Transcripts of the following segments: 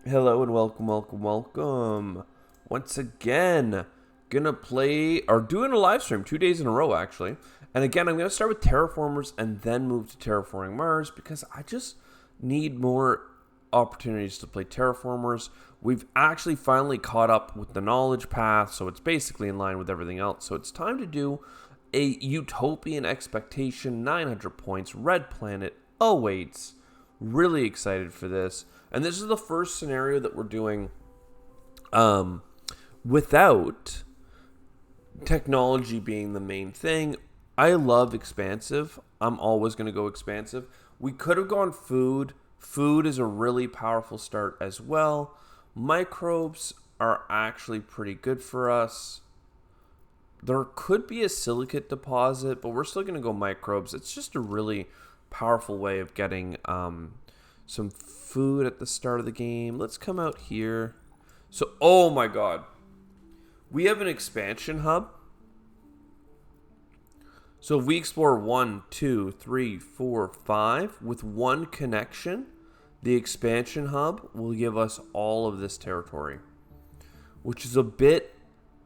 Hello and welcome. Once again, gonna play or doing a live stream 2 days in a row actually. And again, I'm gonna start with Terraformers and then move to Terraforming Mars because I just need more opportunities to play Terraformers. We've actually finally caught up with the knowledge path, so it's basically in line with everything else. So it's time to do a Utopian Expectation, 900 points, Red Planet awaits. Really excited for this. And this is the first scenario that we're doing without technology being the main thing. I love expansive. I'm always going to go expansive. We could have gone food. Food is a really powerful start as well. Microbes are actually pretty good for us. There could be a silicate deposit, but we're still going to go microbes. It's just a really powerful way of getting some food at the start of the game. Let's come out here. So, oh my god. We have an expansion hub. So if we explore 1, 2, 3, 4, 5 with one connection, the expansion hub will give us all of this territory, which is a bit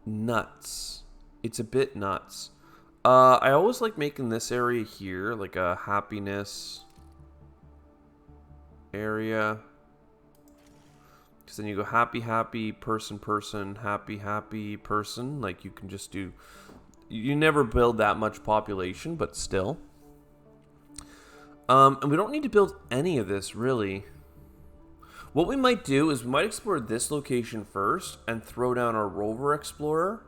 nuts. It's a bit nuts. I always like making this area here like a happiness area. Because then you go happy, person, happy, person. Like you can just do... You never build that much population, but still. And we don't need to build any of this, really. What we might do is we might explore this location first and throw down our rover explorer.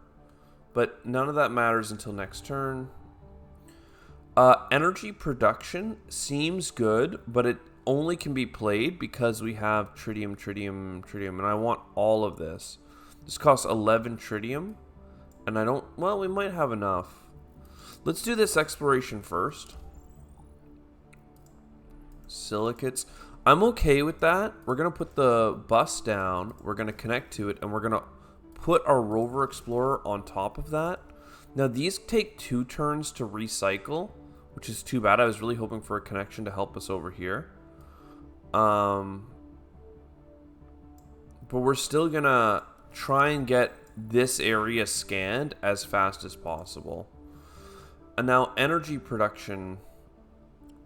But none of that matters until next turn. Energy production seems good, but it only can be played because we have tritium, and I want all of this. This costs 11 tritium. And I don't... Well, we might have enough. Let's do this exploration first. Silicates. I'm okay with that. We're going to put the bus down. We're going to connect to it. And we're going to put our rover explorer on top of that. Now, these take 2 turns to recycle, which is too bad. I was really hoping for a connection to help us over here. But we're still going to try and get this area scanned as fast as possible. And now energy production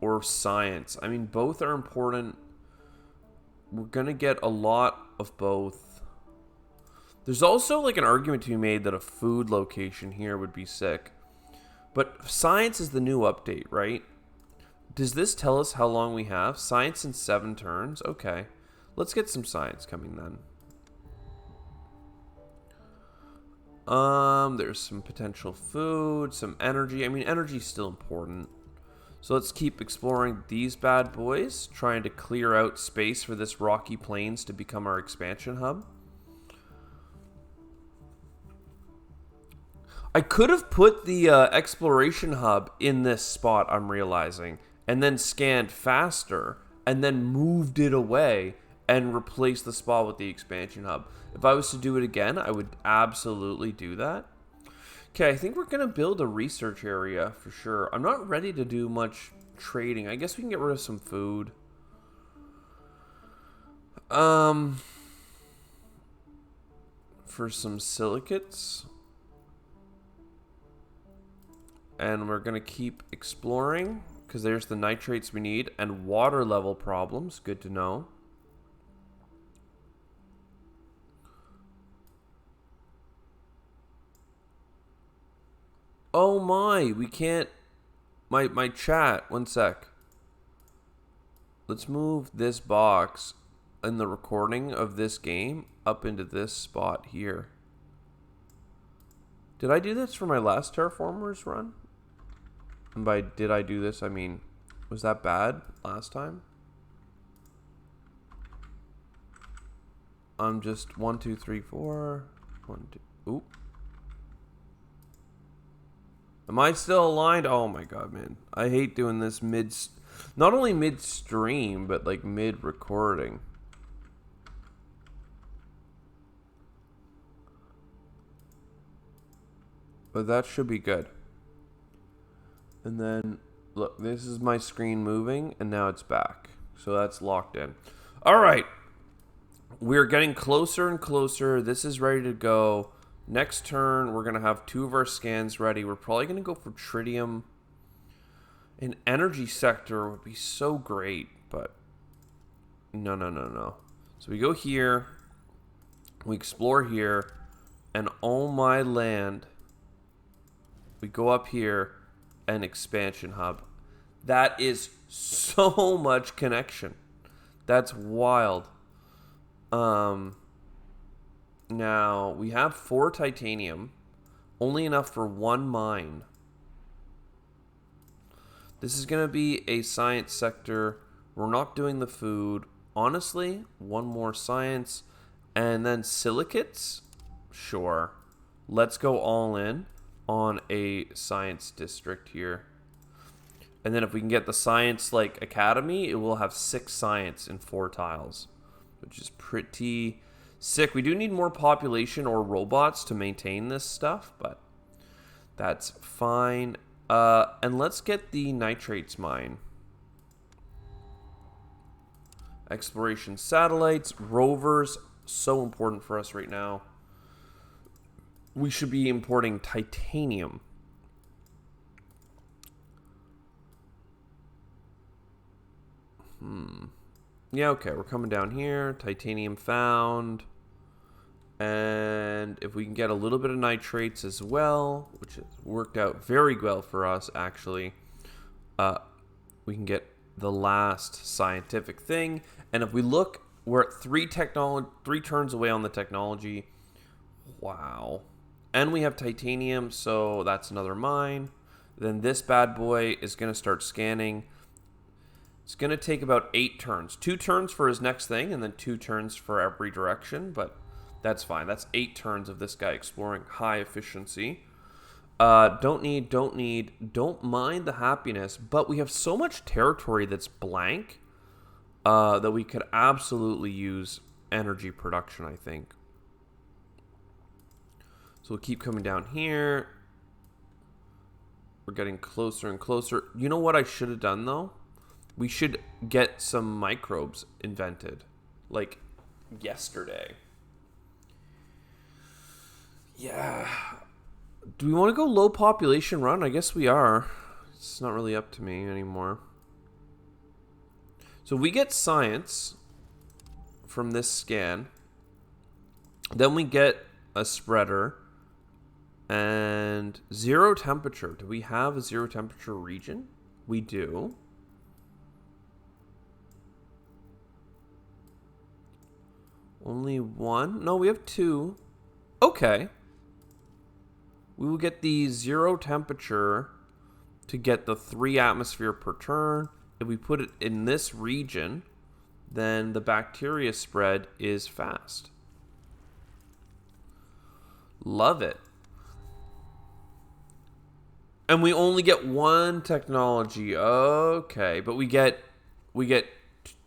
or science. I mean, both are important. We're going to get a lot of both. There's also like an argument to be made that a food location here would be sick. But science is the new update, right? Does this tell us how long we have? Science in 7 turns? Okay. Let's get some science coming then. There's some potential food, some energy. I mean, energy is still important. So let's keep exploring these bad boys, trying to clear out space for this rocky plains to become our expansion hub. I could have put the exploration hub in this spot, I'm realizing, and then scanned faster, and then moved it away and replaced the spot with the expansion hub. If I was to do it again, I would absolutely do that. Okay, I think we're going to build a research area for sure. I'm not ready to do much trading. I guess we can get rid of some food. For some silicates. And we're going to keep exploring because there's the nitrates we need and water level problems. Good to know. Oh my, we can't... My chat, one sec. Let's move this box in the recording of this game up into this spot here. Did I do this for my last Terraformers run? And by did I do this, I mean, was that bad last time? I'm just 1, 2, 3, 4. 1, 2. Oop. Am I still aligned? Oh my god, man. I hate doing this not only mid-stream, but like mid-recording. But that should be good. And then, look, this is my screen moving, and now it's back. So that's locked in. All right. We're getting closer and closer. This is ready to go. Next turn, we're going to have 2 of our scans ready. We're probably going to go for tritium. An energy sector would be so great, but no. So we go here. We explore here. And oh my land. We go up here. An expansion hub. That is so much connection. That's wild. Now, we have 4 titanium. Only enough for 1 mine. This is going to be a science sector. We're not doing the food. Honestly, 1 more science. And then silicates? Sure. Let's go all in on a science district here. And then if we can get the science, like, academy, it will have 6 science in 4 tiles. Which is pretty sick. We do need more population or robots to maintain this stuff, but that's fine. And let's get the nitrates mine. Exploration satellites, rovers, so important for us right now. We should be importing titanium. Yeah, okay, we're coming down here. Titanium found. And if we can get a little bit of nitrates as well, which has worked out very well for us, actually, we can get the last scientific thing. And if we look, we're at 3 turns away on the technology. Wow. And we have titanium, so that's another mine. Then this bad boy is going to start scanning. It's going to take about 8 turns. 2 turns for his next thing, and then 2 turns for every direction, but that's fine. That's 8 turns of this guy exploring high efficiency. Don't mind the happiness, but we have so much territory that's blank that we could absolutely use energy production, I think. So we'll keep coming down here. We're getting closer and closer. You know what I should have done, though? We should get some microbes invented, like yesterday. Yeah. Do we want to go low population run? I guess we are. It's not really up to me anymore. So we get science from this scan. Then we get a spreader and 0 temperature. Do we have a 0 temperature region? We do. Only 1? No, we have 2. Okay. We will get the 0 temperature to get the 3 atmosphere per turn. If we put it in this region, then the bacteria spread is fast. Love it. And we only get 1 technology. Okay, but we get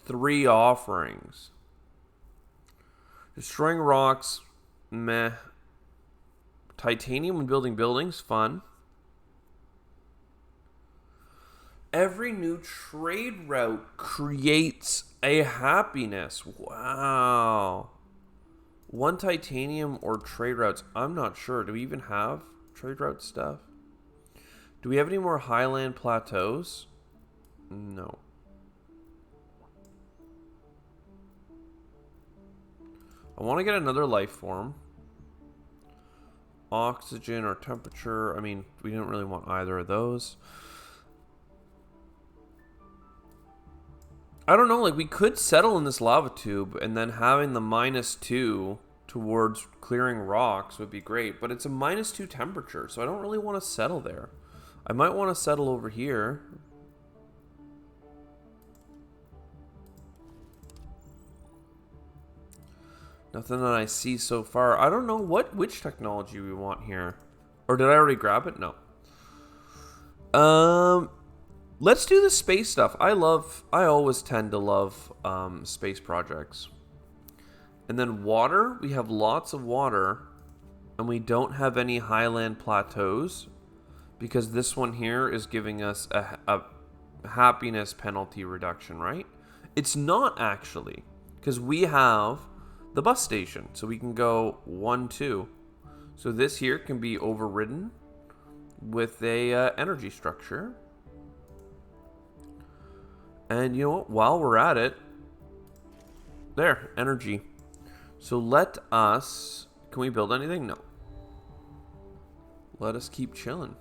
3 offerings. Destroying rocks, meh. Titanium when building buildings, fun. Every new trade route creates a happiness. Wow. 1 titanium or trade routes. I'm not sure. Do we even have trade route stuff? Do we have any more highland plateaus? No. I want to get another life form. Oxygen or temperature. I mean, we don't really want either of those. I don't know, like we could settle in this lava tube and then having the -2 towards clearing rocks would be great, but it's a -2 temperature, so I don't really want to settle there. I might want to settle over here. Nothing that I see so far. I don't know which technology we want here. Or did I already grab it? No. Let's do the space stuff. I always tend to love space projects. And then water, we have lots of water. And we don't have any highland plateaus. Because this one here is giving us a happiness penalty reduction, right? It's not actually. Because we have the bus station. So we can go 1, 2. So this here can be overridden with a energy structure. And you know what? While we're at it, there, energy. So let us... Can we build anything? No. Let us keep chilling.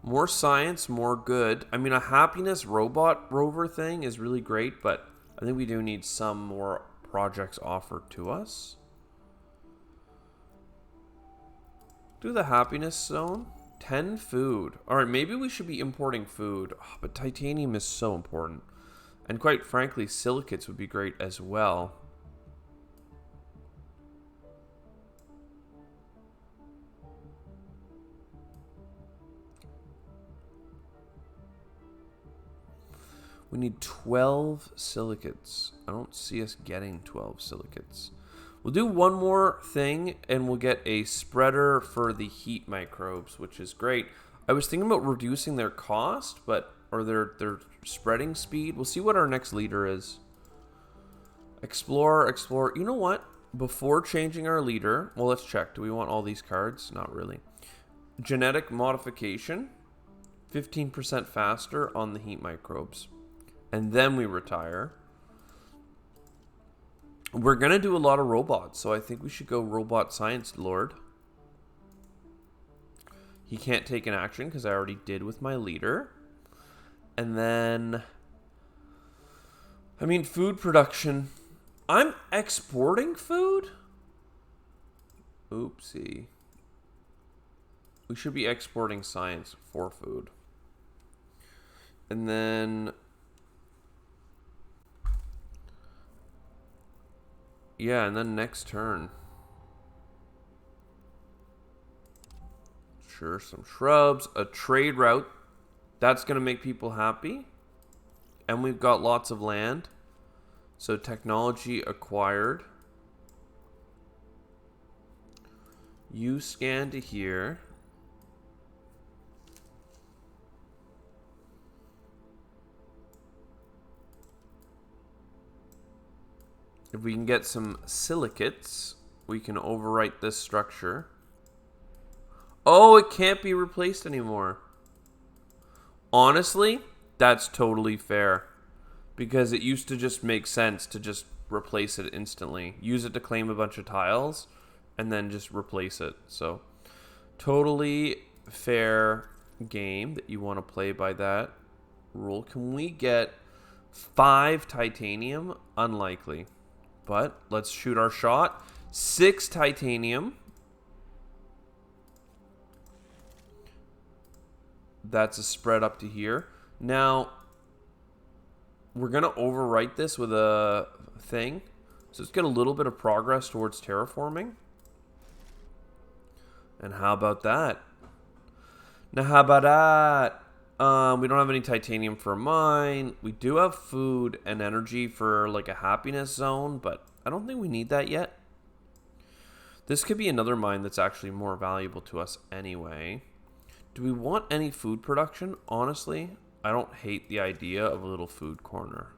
More science, more good. I mean, a happiness robot rover thing is really great, but I think we do need some more projects offered to us. Do the happiness zone. 10 food. Alright, maybe we should be importing food. Oh, but titanium is so important. And quite frankly, silicates would be great as well. We need 12 silicates. I don't see us getting 12 silicates. We'll do one more thing and we'll get a spreader for the heat microbes, which is great. I was thinking about reducing their cost, or their spreading speed. We'll see what our next leader is. Explore. You know what? Before changing our leader, well, let's check. Do we want all these cards? Not really. Genetic modification. 15% faster on the heat microbes. And then we retire. We're going to do a lot of robots, so I think we should go Robot Science Lord. He can't take an action because I already did with my leader. And then... I mean, food production. I'm exporting food? Oopsie. We should be exporting science for food. And then... Yeah, and then next turn. Sure, some shrubs, a trade route. That's going to make people happy. And we've got lots of land. So technology acquired. You scan to here. If we can get some silicates, we can overwrite this structure. Oh, it can't be replaced anymore. Honestly, that's totally fair. Because it used to just make sense to just replace it instantly. Use it to claim a bunch of tiles, and then just replace it. So, totally fair game that you want to play by that rule. Can we get 5 titanium? Unlikely. But let's shoot our shot. 6 titanium. That's a spread up to here. Now, we're going to overwrite this with a thing. So let's get a little bit of progress towards terraforming. And how about that? Now, how about that? We don't have any titanium for a mine. We do have food and energy for like a happiness zone, but I don't think we need that yet. This could be another mine that's actually more valuable to us anyway. Do we want any food production? Honestly, I don't hate the idea of a little food corner.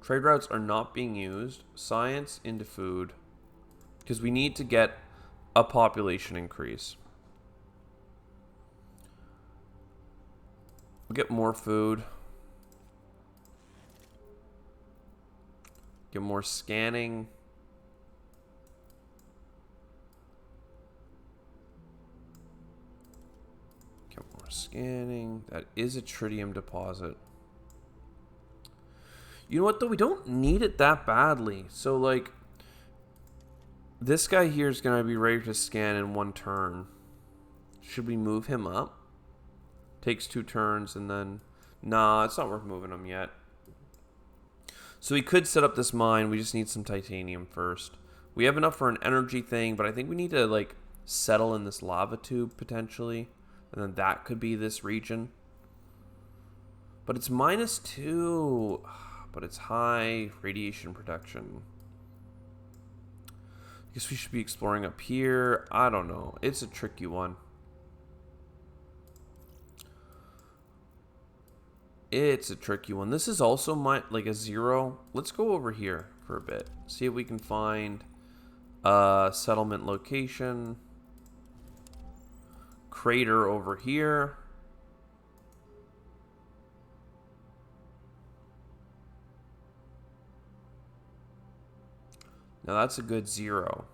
Trade routes are not being used. Science into food. Because we need to get a population increase. We'll get more food. Get more scanning. Get more scanning. That is a tritium deposit. You know what, though? We don't need it that badly. So, like, this guy here is going to be ready to scan in 1 turn. Should we move him up? Takes 2 turns and then... Nah, it's not worth moving him yet. So we could set up this mine. We just need some titanium first. We have enough for an energy thing, but I think we need to, like, settle in this lava tube, potentially. And then that could be this region. But it's -2. But it's high radiation protection. I guess we should be exploring up here. I don't know. It's a tricky one. It's a tricky one. This is also like a 0. Let's go over here. for a bit. See if we can find a settlement location. Crater over here. Now that's a good 0.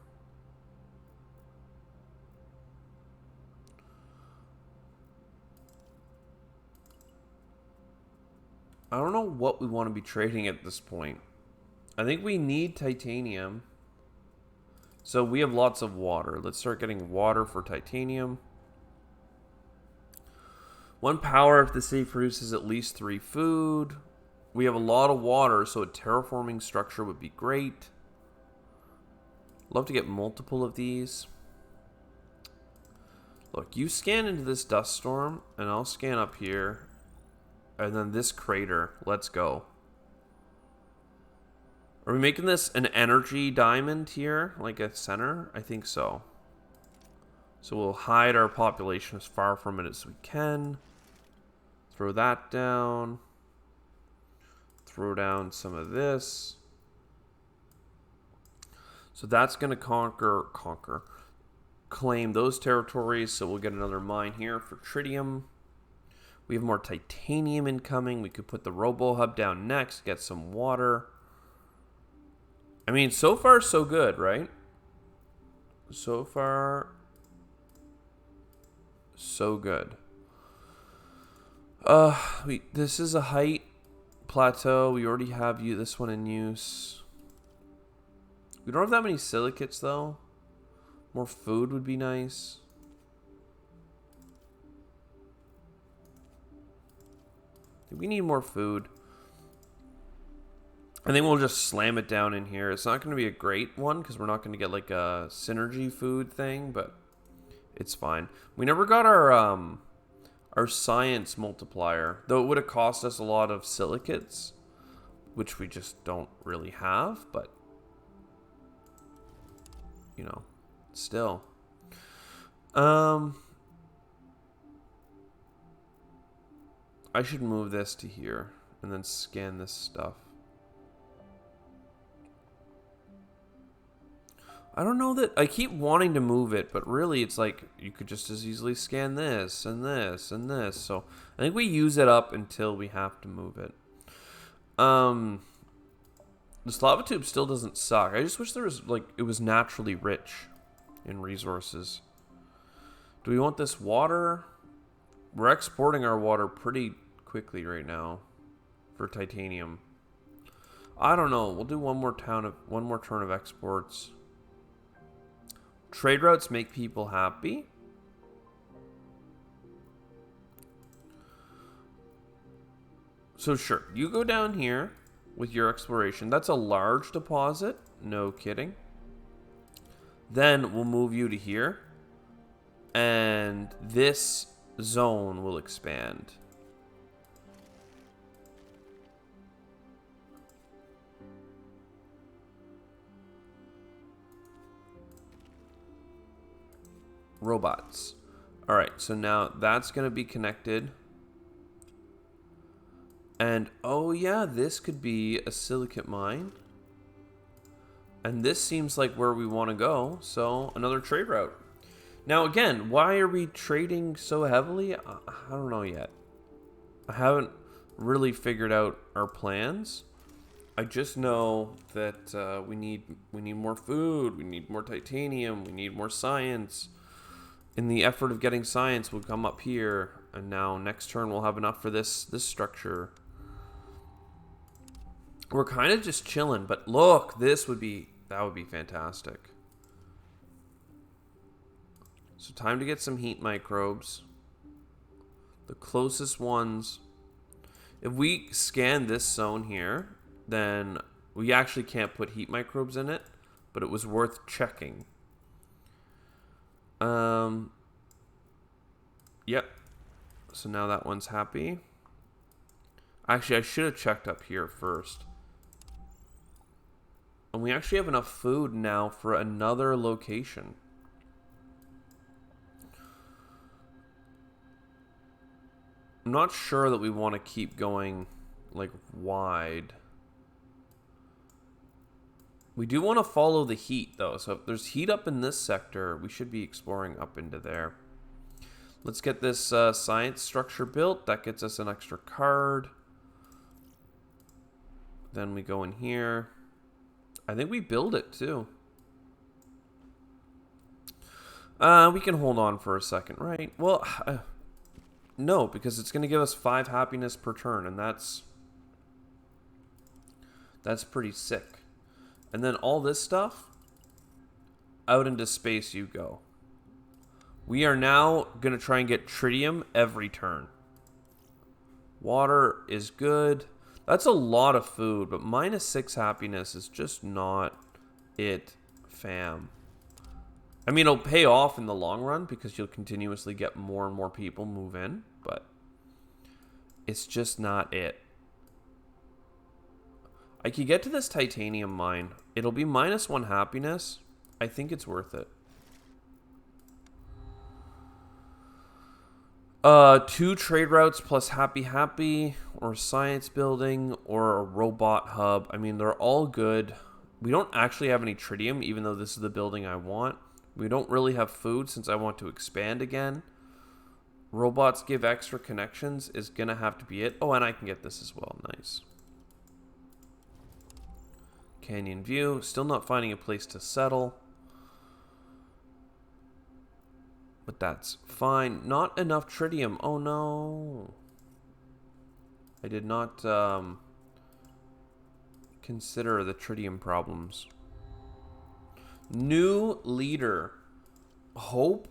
I don't know what we want to be trading at this point. I think we need titanium. So we have lots of water. Let's start getting water for titanium. 1 power if the city produces at least 3 food. We have a lot of water, so a terraforming structure would be great. Love to get multiple of these. Look, you scan into this dust storm, and I'll scan up here. And then this crater. Let's go. Are we making this an energy diamond here? Like a center? I think so. So we'll hide our population as far from it as we can. Throw that down. Throw down some of this. So that's going to claim those territories. So we'll get another mine here for tritium. We have more titanium incoming. We could put the robo hub down next, get some water. I mean, so far so good, right? So far so good. This is a height plateau. We already have this one in use. We don't have that many silicates though. More food would be nice. We need more food. I think we'll just slam it down in here. It's not going to be a great one because we're not going to get like a synergy food thing, but it's fine. We never got our science multiplier, though it would have cost us a lot of silicates, which we just don't really have, but you know, still. I should move this to here and then scan this stuff. I don't know that I keep wanting to move it, but really it's like you could just as easily scan this and this and this. So I think we use it up until we have to move it. The lava tube still doesn't suck. I just wish there was like it was naturally rich in resources. Do we want this water? We're exporting our water pretty quickly right now for titanium. I don't know. We'll do one more turn of exports. Trade routes make people happy. So sure, you go down here with your exploration. That's a large deposit. No kidding. Then we'll move you to here. And this zone will expand. Robots. All right, so now that's going to be connected. And oh yeah, this could be a silicate mine. And this seems like where we want to go. So another trade route. Now again, why are we trading so heavily? I don't know yet. I haven't really figured out our plans. I just know that we need more food. We need more titanium. We need more science. In the effort of getting science, we'll come up here, and now next turn we'll have enough for this structure. We're kind of just chilling, but look, that would be fantastic. So time to get some heat microbes. The closest ones. If we scan this zone here, then we actually can't put heat microbes in it, but it was worth checking. Yep. So now that one's happy. Actually, I should have checked up here first. And we actually have enough food now for another location. I'm not sure that we want to keep going like wide. We do want to follow the heat, though. So if there's heat up in this sector, we should be exploring up into there. Let's get this science structure built. That gets us an extra card. Then we go in here. I think we build it, too. We can hold on for a second, right? Well, no, because it's going to give us 5 happiness per turn, and that's pretty sick. And then all this stuff, out into space you go. We are now going to try and get tritium every turn. Water is good. That's a lot of food, but -6 happiness is just not it, fam. I mean, it'll pay off in the long run because you'll continuously get more and more people move in, but it's just not it. I could get to this titanium mine. It'll be -1 happiness. I think it's worth it. 2 trade routes plus happy, or science building, or a robot hub. I mean, they're all good. We don't actually have any tritium, even though this is the building I want. We don't really have food since I want to expand again. Robots give extra connections is going to have to be it. Oh, and I can get this as well. Nice. Canyon view. Still not finding a place to settle. But that's fine. Not enough tritium. Oh, no. I did not consider the tritium problems. New leader. Hope.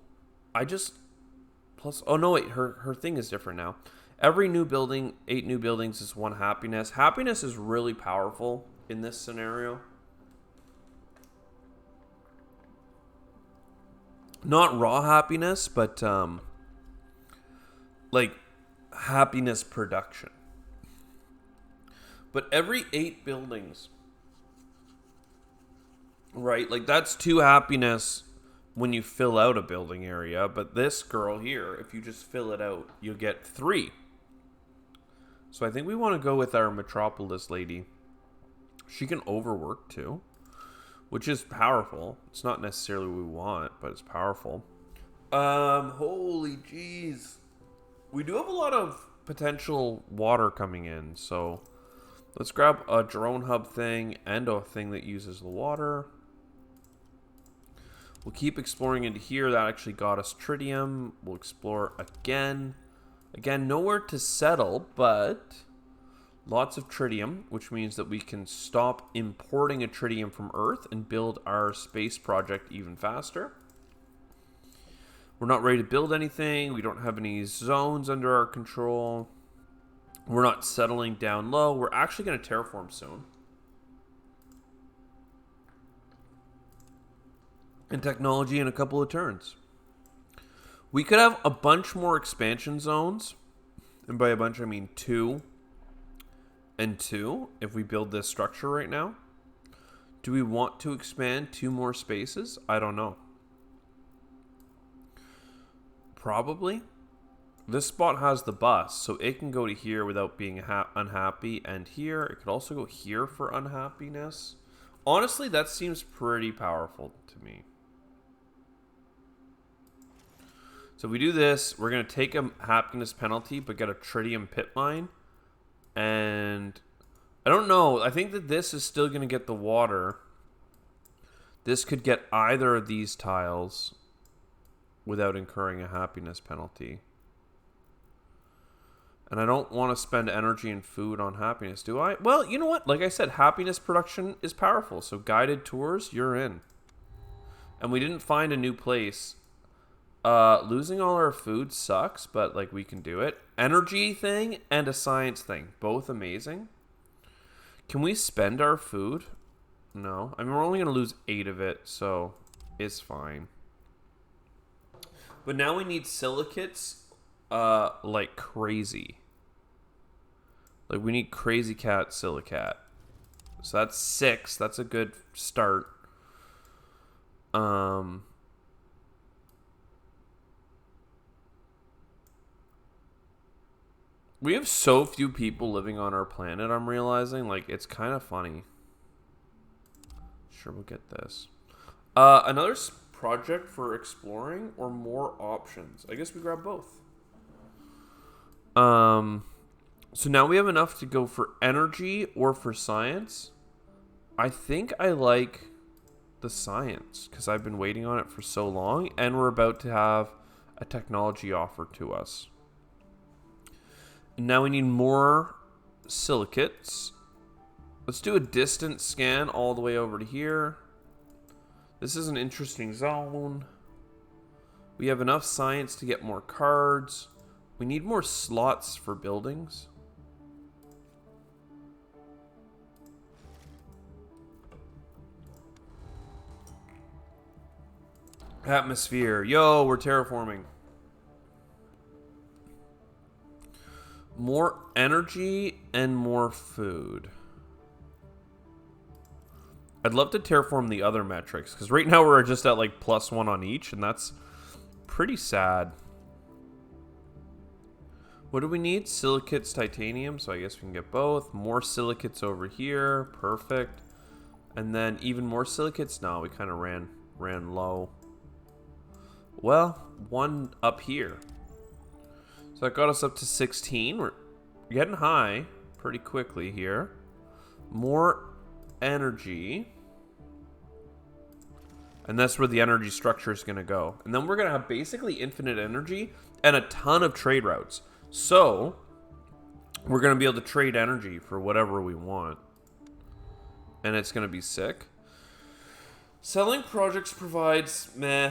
Plus. Oh, no, wait. Her thing is different now. Every new building, 8 new buildings is 1 happiness. Happiness is really powerful in this scenario. Not raw happiness, but like happiness production. But every 8 buildings, right? Like that's 2 happiness when you fill out a building area. But this girl here, if you just fill it out, you'll get 3. So I think we want to go with our metropolis lady. She can overwork too, which is powerful. It's not necessarily what we want, but it's powerful. Holy jeez. We do have a lot of potential water coming in, so let's grab a drone hub thing and a thing that uses the water. We'll keep exploring into here. That actually got us tritium. We'll explore again. Again, nowhere to settle, but lots of tritium, which means that we can stop importing a tritium from Earth and build our space project even faster. We're not ready to build anything. We don't have any zones under our control. We're not settling down low. We're actually going to terraform soon. And technology in a couple of turns. We could have a bunch more expansion zones. And by a bunch, I mean 2 and 2 if we build this structure right now. Do we want to expand 2 more spaces? I don't know. Probably. This spot has the bus, so it can go to here without being unhappy, and here. It could also go here for unhappiness. Honestly, that seems pretty powerful to me. So if we do this, we're going to take a happiness penalty, but get a tritium pit mine. And I don't know. I think that this is still going to get the water. This could get either of these tiles without incurring a happiness penalty. And I don't want to spend energy and food on happiness, do I? Well, you know what? Like I said, happiness production is powerful. So guided tours, you're in. And we didn't find a new place. Losing all our food sucks, but like we can do it. Energy thing and a science thing, both amazing. Can we spend our food? No. I mean, we're only going to lose 8 of it, so it's fine. But now we need silicates like crazy. Like we need crazy cat silicate. So that's 6. That's a good start. We have so few people living on our planet, I'm realizing. Like, it's kind of funny. sure we'll get this. Another project for exploring or more options. I guess we grab both. So now we have enough to go for energy or for science. I think I like the science because I've been waiting on it for so long, and we're about to have a technology offered to us. And now we need more silicates. Let's do a distance scan all the way over to here. This is an interesting zone. We have enough science to get more cards. We need more slots for buildings. Atmosphere. Yo, we're terraforming. More energy and more food. I'd love to terraform the other metrics, because right now we're just at like +1 on each, and that's pretty sad. What do we need? Silicates, titanium, so I guess we can get both. More silicates over here. Perfect. And then even more silicates? No, we kind of ran low. Well, one up here. So that got us up to 16. We're getting high pretty quickly here. More energy. And that's where the energy structure is going to go. And then we're going to have basically infinite energy and a ton of trade routes. So we're going to be able to trade energy for whatever we want. And it's going to be sick. Selling projects provides meh.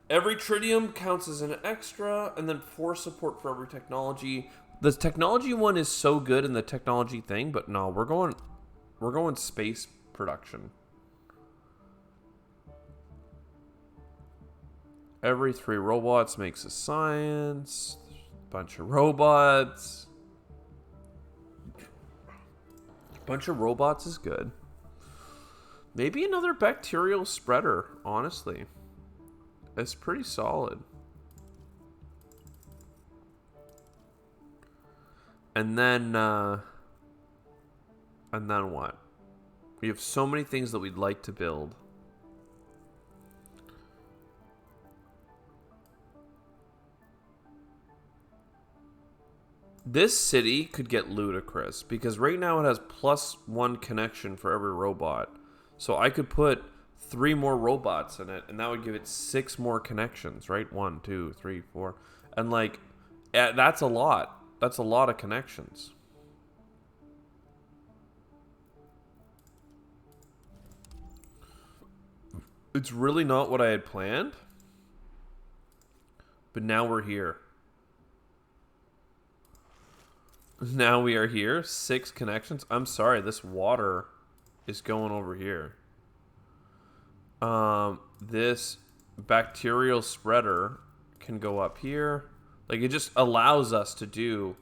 Every tritium counts as an extra, and then 4 support for every technology. The technology one is so good in the technology thing, but no, we're going space production. Every 3 robots makes a science. Bunch of robots. Bunch of robots is good. Maybe another bacterial spreader, honestly. It's pretty solid. And then what? We have so many things that we'd like to build. This city could get ludicrous because right now it has +1 connection for every robot. So I could put 3 more robots in it, and that would give it 6 more connections, right? 1, 2, 3, 4. And like, that's a lot. That's a lot of connections. It's really not what I had planned. But now we're here. Now we are here. 6 connections. I'm sorry, this water is going over here. This bacterial spreader can go up here. Like, it just allows us to do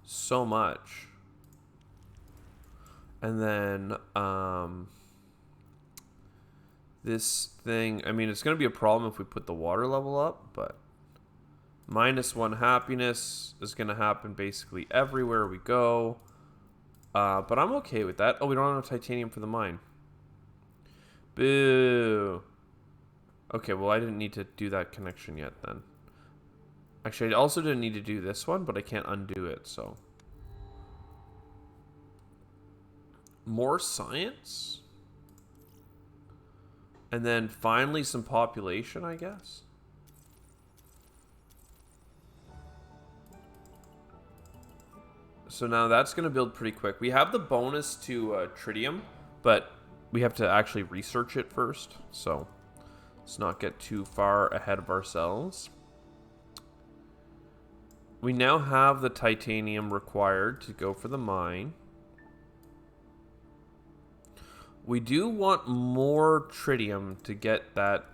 so much. And then, this thing, I mean, it's going to be a problem if we put the water level up, but -1 happiness is going to happen basically everywhere we go. But I'm okay with that. Oh, we don't have titanium for the mine. Boo. Okay, well, I didn't need to do that connection yet then. Actually, I also didn't need to do this one, but I can't undo it, so. More science? And then finally some population, I guess. So now that's going to build pretty quick. We have the bonus to tritium, but we have to actually research it first. So let's not get too far ahead of ourselves. We now have the titanium required to go for the mine. We do want more tritium to get that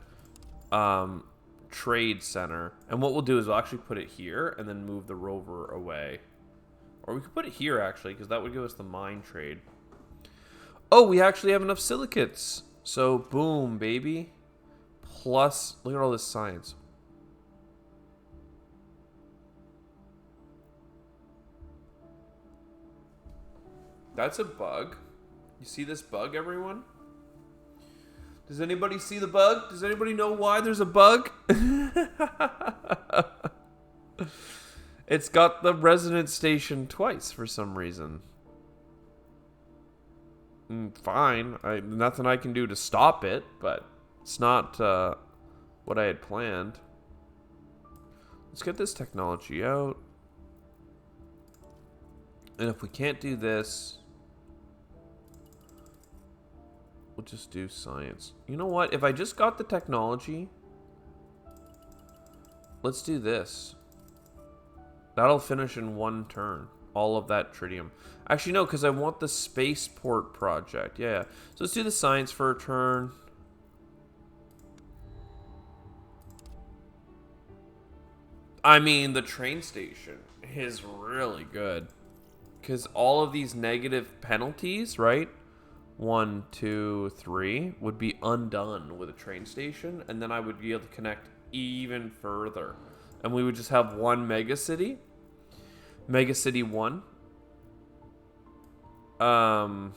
trade center. And what we'll do is we'll actually put it here and then move the rover away. Or we could put it here, actually, because that would give us the mine trade. Oh, we actually have enough silicates. So, boom, baby. Plus, look at all this science. That's a bug. You see this bug, everyone? Does anybody see the bug? Does anybody know why there's a bug? It's got the resonance station twice for some reason. Fine. Nothing I can do to stop it, but it's not what I had planned. Let's get this technology out. And if we can't do this, we'll just do science. You know what? If I just got the technology, let's do this. That'll finish in one turn. All of that tritium. Actually, no, because I want the spaceport project. Yeah. So let's do the science for a turn. I mean, the train station is really good. Because all of these negative penalties, right? 1, 2, 3 would be undone with a train station. And then I would be able to connect even further. And we would just have one mega city. Mega City 1. And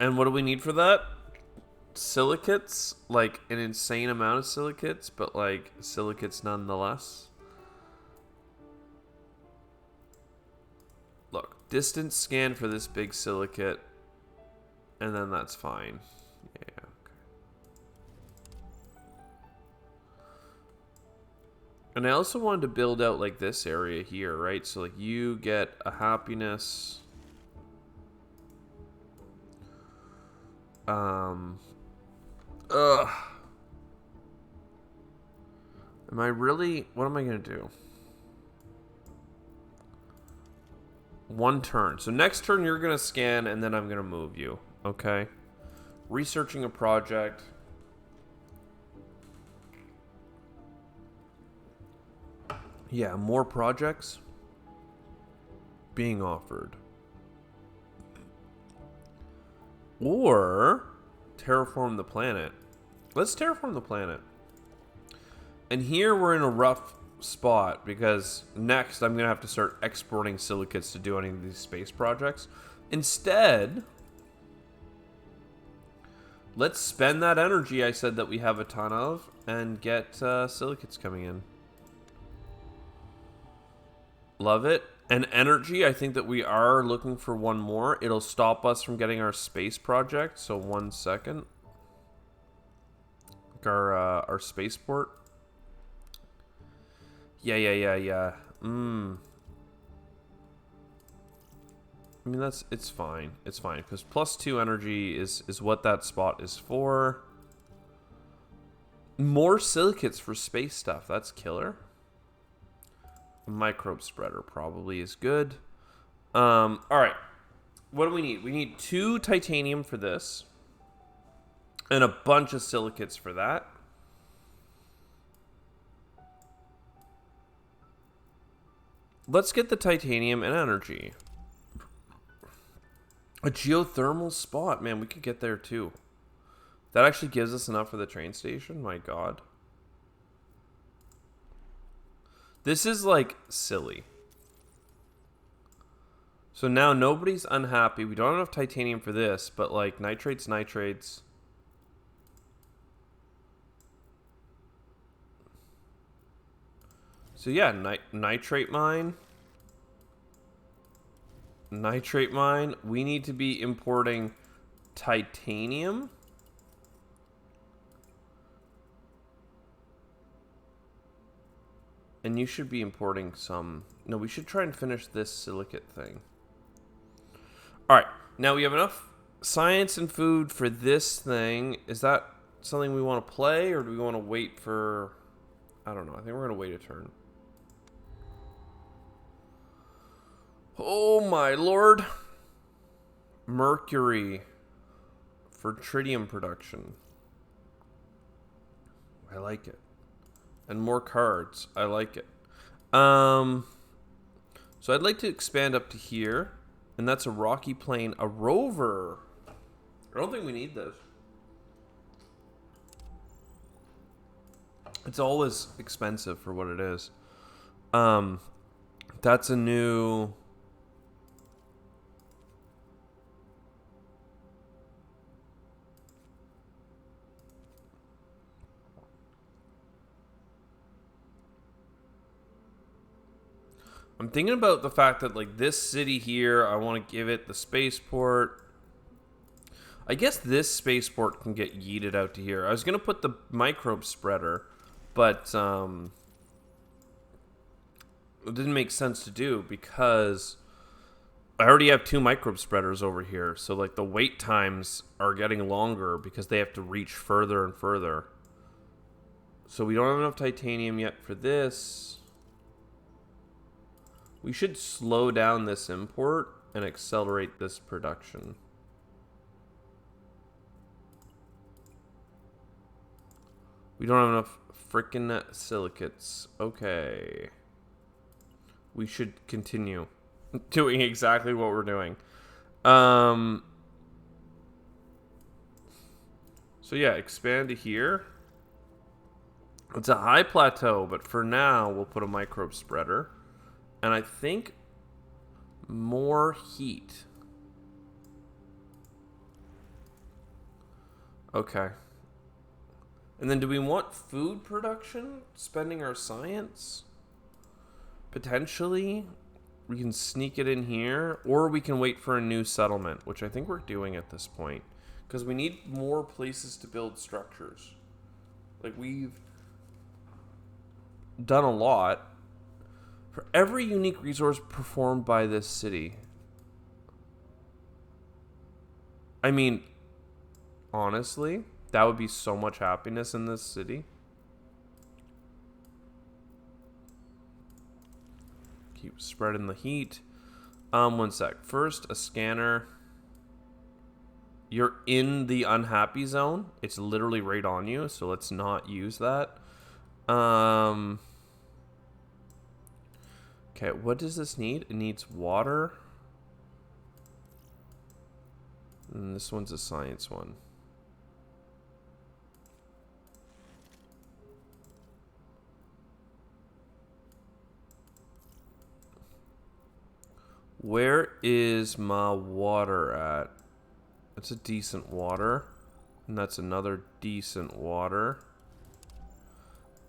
what do we need for that? Silicates. Like, an insane amount of silicates. But, like, silicates nonetheless. Look, distance scan for this big silicate. And then that's fine. Yeah. And I also wanted to build out like this area here, right? So like you get a happiness. Am I really, what am I going to do? One turn. So next turn you're going to scan and then I'm going to move you. Okay. Researching a project. Yeah, more projects being offered. Or terraform the planet. Let's terraform the planet. And here we're in a rough spot because next I'm going to have to start exporting silicates to do any of these space projects. Instead, let's spend that energy I said that we have a ton of and get silicates coming in. Love it. And energy, I think that we are looking for one more. It'll stop us from getting our space project. So 1 second. Our spaceport. Yeah. I mean, it's fine. It's fine. Because +2 energy is what that spot is for. More silicates for space stuff. That's killer. Microbe spreader probably is good. All right. What do we need? We need 2 titanium for this. And a bunch of silicates for that. Let's get the titanium and energy. A geothermal spot. Man, we could get there too. That actually gives us enough for the train station. My God. This is like silly. So now nobody's unhappy. We don't have enough titanium for this, but like nitrates. So yeah, nitrate mine. Nitrate mine. We need to be importing titanium. And you should be importing some. No, we should try and finish this silicate thing. Alright, now we have enough science and food for this thing. Is that something we want to play, or do we want to wait for... I don't know, I think we're going to wait a turn. Oh my lord. Mercury for tritium production. I like it. And more cards. I like it. So I'd like to expand up to here. And that's a rocky plain. A rover. I don't think we need this. It's always expensive for what it is. That's a new... I'm thinking about the fact that, like, this city here, I want to give it the spaceport. I guess this spaceport can get yeeted out to here. I was going to put the microbe spreader, but it didn't make sense to do because I already have 2 microbe spreaders over here. So, like, the wait times are getting longer because they have to reach further and further. So we don't have enough titanium yet for this. We should slow down this import and accelerate this production. We don't have enough freaking silicates. Okay. We should continue doing exactly what we're doing. So yeah, expand to here. It's a high plateau, but for now, we'll put a microbe spreader. And I think more heat. Okay. And then do we want food production? Spending our science? Potentially. We can sneak it in here. Or we can wait for a new settlement, which I think we're doing at this point. Because we need more places to build structures. Like, we've done a lot. For every unique resource performed by this city. I mean, honestly, that would be so much happiness in this city. Keep spreading the heat. One sec. First, a scanner. You're in the unhappy zone. It's literally right on you, so let's not use that. Okay, what does this need? It needs water. And this one's a science one. Where is my water at? That's a decent water. And that's another decent water.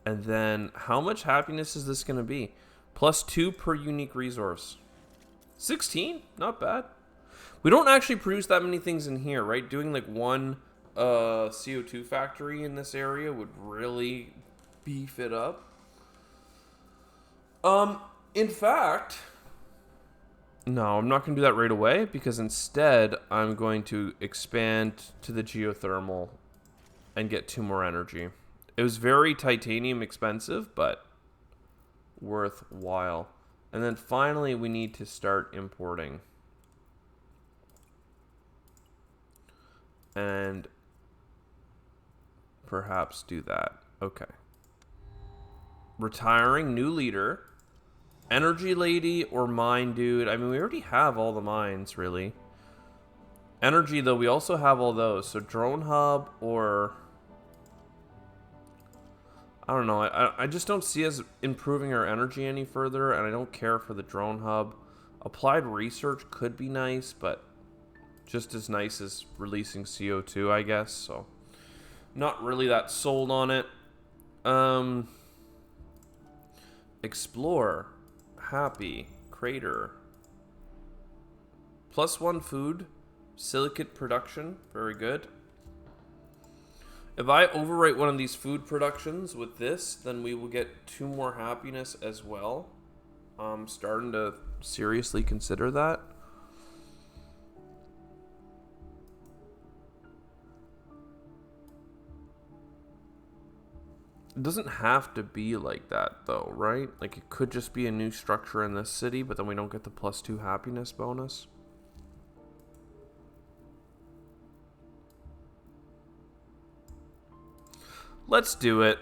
And then, how much happiness is this going to be? +2 per unique resource. 16? Not bad. We don't actually produce that many things in here, right? Doing like one CO2 factory in this area would really beef it up. In fact, no, I'm not going to do that right away because instead I'm going to expand to the geothermal and get 2 more energy. It was very titanium expensive, but worthwhile. And then finally we need to start importing. And perhaps do that. Okay. Retiring, new leader. Energy lady or mine dude. I mean, we already have all the mines, really. Energy, though, we also have all those. So drone hub or... I don't know. I just don't see us improving our energy any further, and I don't care for the drone hub. Applied research could be nice, but just as nice as releasing CO2, I guess. So not really that sold on it. Explore. Happy. Crater. +1 food. Silicate production. Very good. If I overwrite one of these food productions with this, then we will get 2 more happiness as well. I'm starting to seriously consider that. It doesn't have to be like that, though, right? Like, it could just be a new structure in this city, but then we don't get the +2 happiness bonus. Let's do it.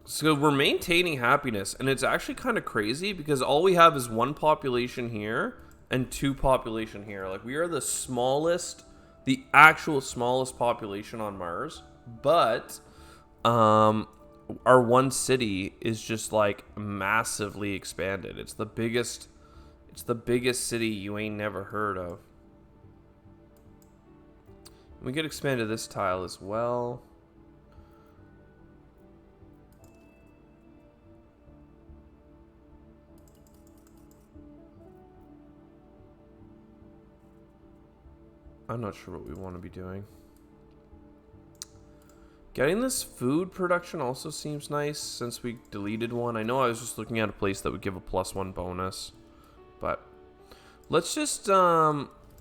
So we're maintaining happiness, and it's actually kind of crazy because all we have is 1 population here and 2 population here. Like, we are the smallest, the actual smallest population on Mars, but our one city is just like massively expanded. It's the biggest city you ain't never heard of. We could expand to this tile as well. I'm not sure what we want to be doing. Getting this food production also seems nice since we deleted one. I know I was just looking at a place that would give a +1 bonus. But let's just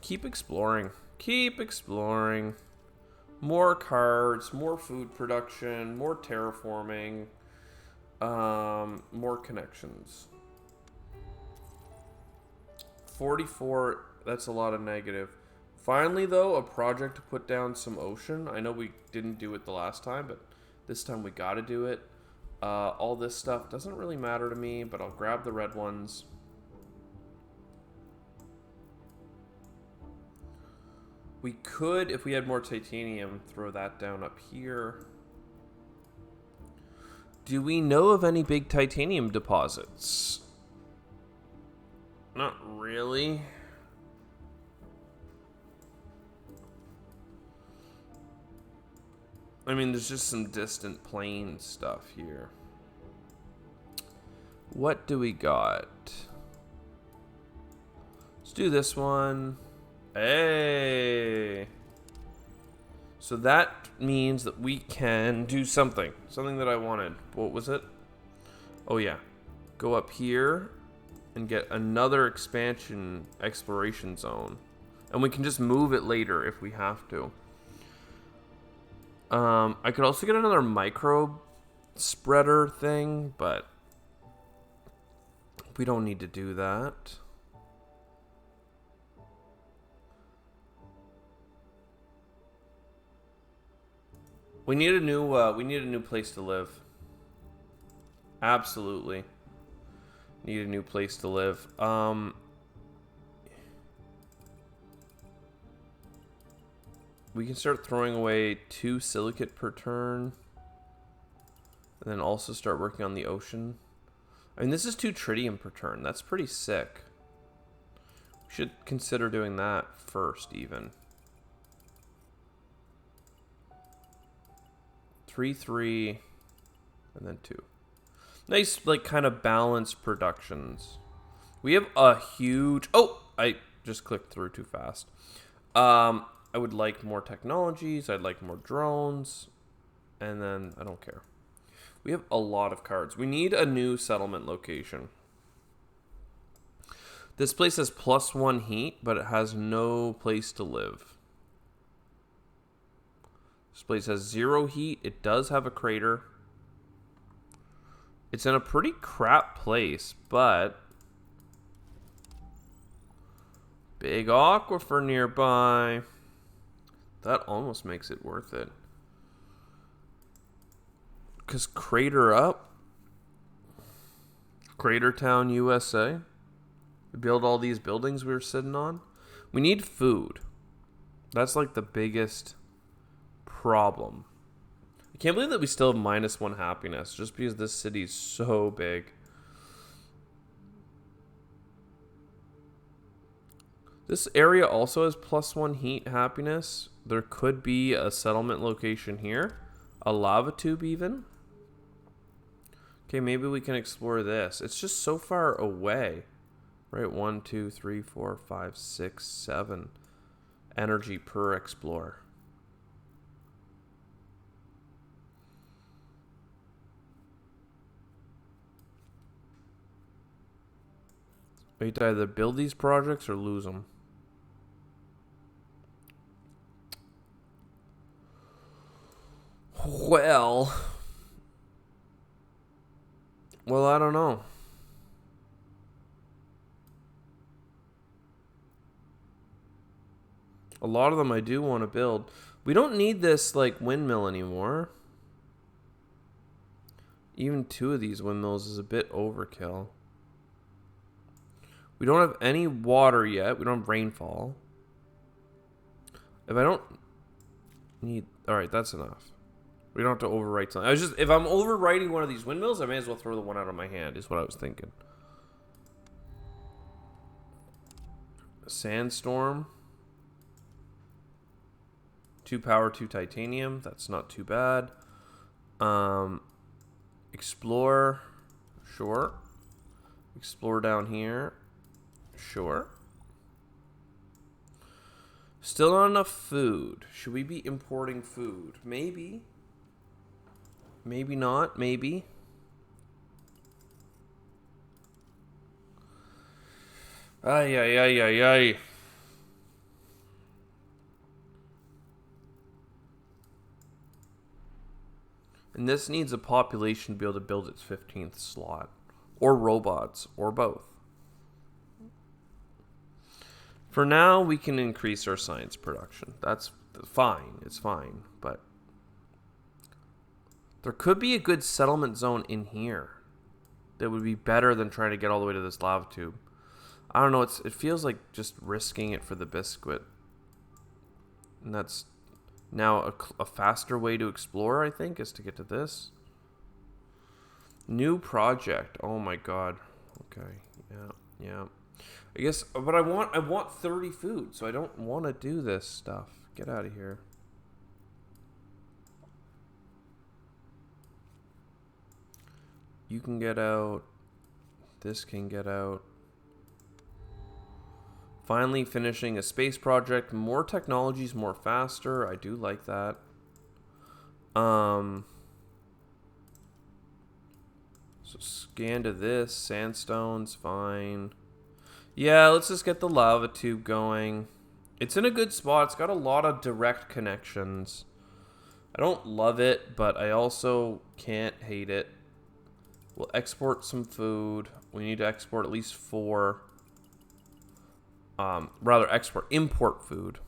keep exploring. Keep exploring. More cards, more food production, more terraforming, more connections. 44, that's a lot of negative. Finally, though, a project to put down some ocean. I know we didn't do it the last time, but this time we gotta do it. All this stuff doesn't really matter to me, but I'll grab the red ones. We could, if we had more titanium, throw that down up here. Do we know of any big titanium deposits? Not really. I mean, there's just some distant plain stuff here. What do we got? Let's do this one. Hey! So that means that we can do something. Something that I wanted. What was it? Oh, yeah. Go up here and get another expansion exploration zone. And we can just move it later if we have to. I could also get another microbe spreader thing, but we don't need to do that. We need a new place to live. Absolutely. Need a new place to live. We can start throwing away 2 silicate per turn. And then also start working on the ocean. I mean, this is 2 tritium per turn. That's pretty sick. We should consider doing that first, even. 3, 3, and then 2. Nice, like, kind of balanced productions. We have a huge... Oh! I just clicked through too fast. I would like more technologies. I'd like more drones. And then, I don't care. We have a lot of cards. We need a new settlement location. This place has +1 heat, but it has no place to live. This place has 0 heat. It does have a crater. It's in a pretty crap place, but... Big aquifer nearby. That almost makes it worth it. Because crater up. Crater Town, USA. We build all these buildings we were sitting on. We need food. That's like the biggest problem. I can't believe that we still have -1 happiness just because this city's so big. This area also has +1 heat happiness. There could be a settlement location here. A lava tube even. Okay, maybe we can explore this. It's just so far away. Right, 1, 2, 3, 4, 5, 6, 7 energy per explore. We need to either build these projects or lose them. Well, I don't know. A lot of them I do want to build. We don't need this, like, windmill anymore. Even 2 of these windmills is a bit overkill. We don't have any water yet. We don't have rainfall. If I don't need... Alright, that's enough. We don't have to overwrite something. If I'm overwriting one of these windmills, I may as well throw the one out of my hand, is what I was thinking. Sandstorm. 2 power, 2 titanium. That's not too bad. Explore. Sure. Explore down here. Sure. Still not enough food. Should we be importing food? Maybe. Maybe not. Maybe. Ay, ay, ay, ay, ay. And this needs a population to be able to build its 15th slot. Or robots. Or both. For now, we can increase our science production. That's fine. It's fine. But there could be a good settlement zone in here that would be better than trying to get all the way to this lava tube. I don't know. It feels like just risking it for the biscuit. And that's now a faster way to explore, I think, is to get to this. New project. Oh my god. Okay. Yeah. I guess, but I want 30 food, so I don't want to do this stuff. Get out of here. You can get out. This can get out. Finally finishing a space project. More technologies, more faster. I do like that. So scan to this. Sandstone's fine. Yeah, let's just get the lava tube going. It's in a good spot. It's got a lot of direct connections. I don't love it, but I also can't hate it. We'll export some food. We need to export at least 4. Import food.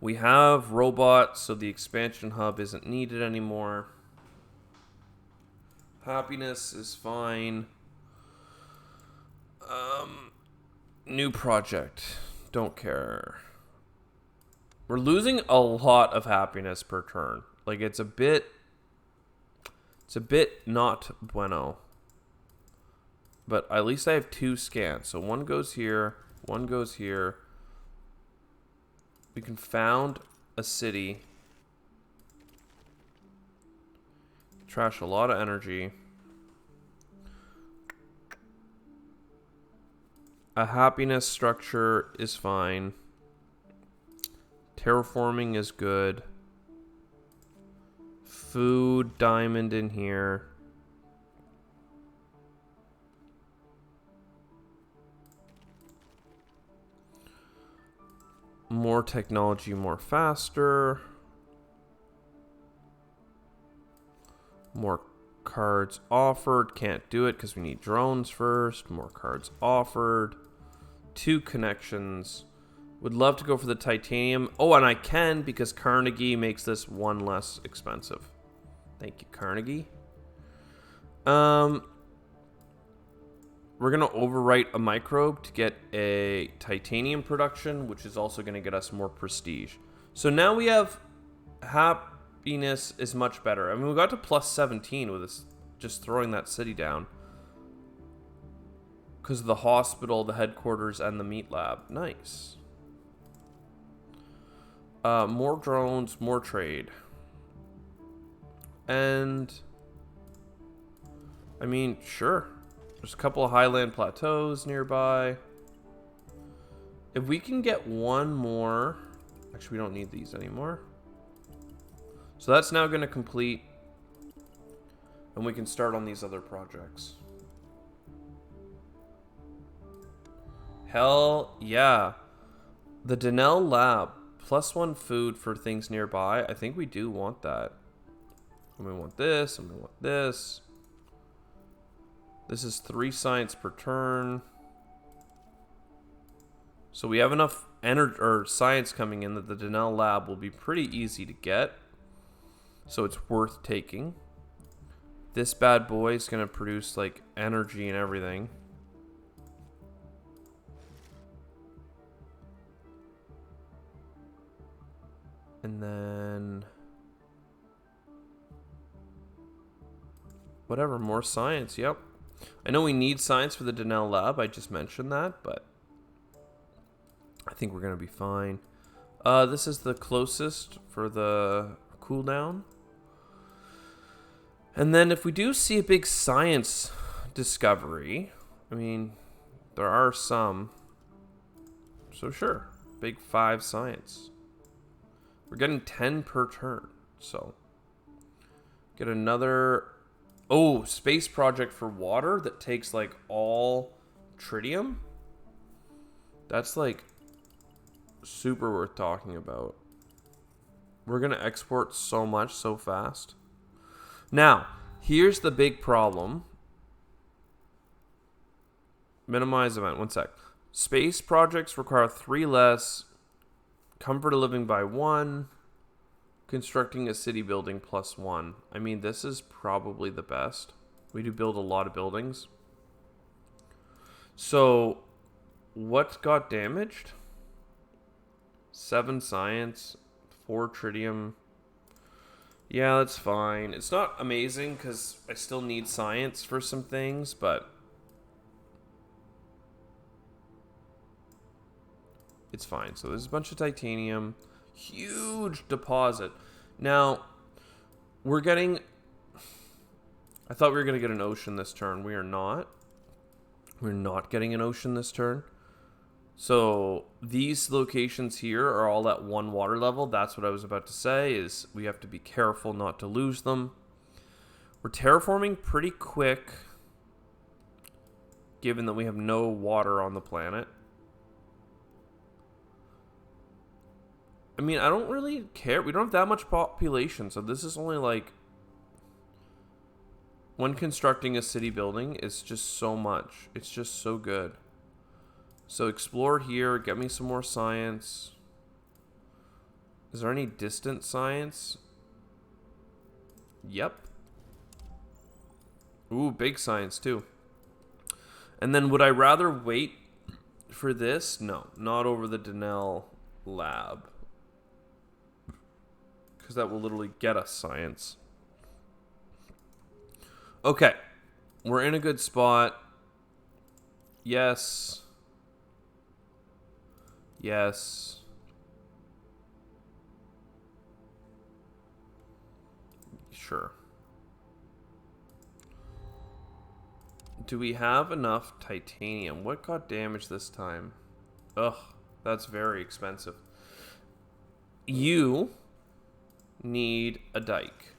We have robots, so the expansion hub isn't needed anymore. Happiness is fine. New project. Don't care. We're losing a lot of happiness per turn. Like, it's a bit not bueno. But at least I have 2 scans. So one goes here, one goes here. We can found a city. Trash a lot of energy. A happiness structure is fine. Terraforming is good. Food, diamond in here. More technology, more faster. More cards offered. Can't do it because we need drones first. More cards offered. 2 connections. Would love to go for the titanium. Oh, and I can because Carnegie makes this 1 less expensive. Thank you, Carnegie. We're going to overwrite a microbe to get a titanium production, which is also going to get us more prestige. So now we have happiness is much better. I mean, we got to plus 17 with this, just throwing that city down. Because of the hospital, the headquarters, and the meat lab. Nice. More drones, more trade. And I mean, sure. There's a couple of highland plateaus nearby. If we can get 1 more... Actually, we don't need these anymore. So that's now going to complete. And we can start on these other projects. Hell yeah. The Denell Lab. +1 food for things nearby. I think we do want that. And we want this, and we want this. This is 3 science per turn. So we have enough energy or science coming in that the Denell Lab will be pretty easy to get. So it's worth taking. This bad boy is going to produce like energy and everything. And then whatever, more science. Yep. I know we need science for the Denell Lab. I just mentioned that, but I think we're going to be fine. This is the closest for the cooldown. And then if we do see a big science discovery, I mean, there are some. So sure, big 5 science. We're getting 10 per turn, so get another. Oh, space project for water that takes like all tritium. That's like super worth talking about. We're gonna export so much so fast. Now, here's the big problem. Minimize event. 1 sec. Space projects require 3 less. Comfort of living by 1. Constructing a city building +1. I mean, this is probably the best. We do build a lot of buildings. So, what got damaged? 7 science, 4 tritium. Yeah, that's fine. It's not amazing because I still need science for some things, but it's fine. So there's a bunch of titanium. Huge deposit. Now, we're getting... I thought we were going to get an ocean this turn. We are not. We're not getting an ocean this turn. So these locations here are all at 1 water level. That's what I was about to say, is we have to be careful not to lose them. We're terraforming pretty quick, given that we have no water on the planet. I mean, I don't really care. We don't have that much population, so this is only like... When constructing a city building, it's just so much. It's just so good. So explore here, get me some more science. Is there any distant science? Yep. Ooh, big science too. And then would I rather wait for this? No, not over the Denell lab. Because that will literally get us science. Okay. We're in a good spot. Yes. Yes. Sure. Do we have enough titanium? What got damaged this time? Ugh, that's very expensive. You need a dike.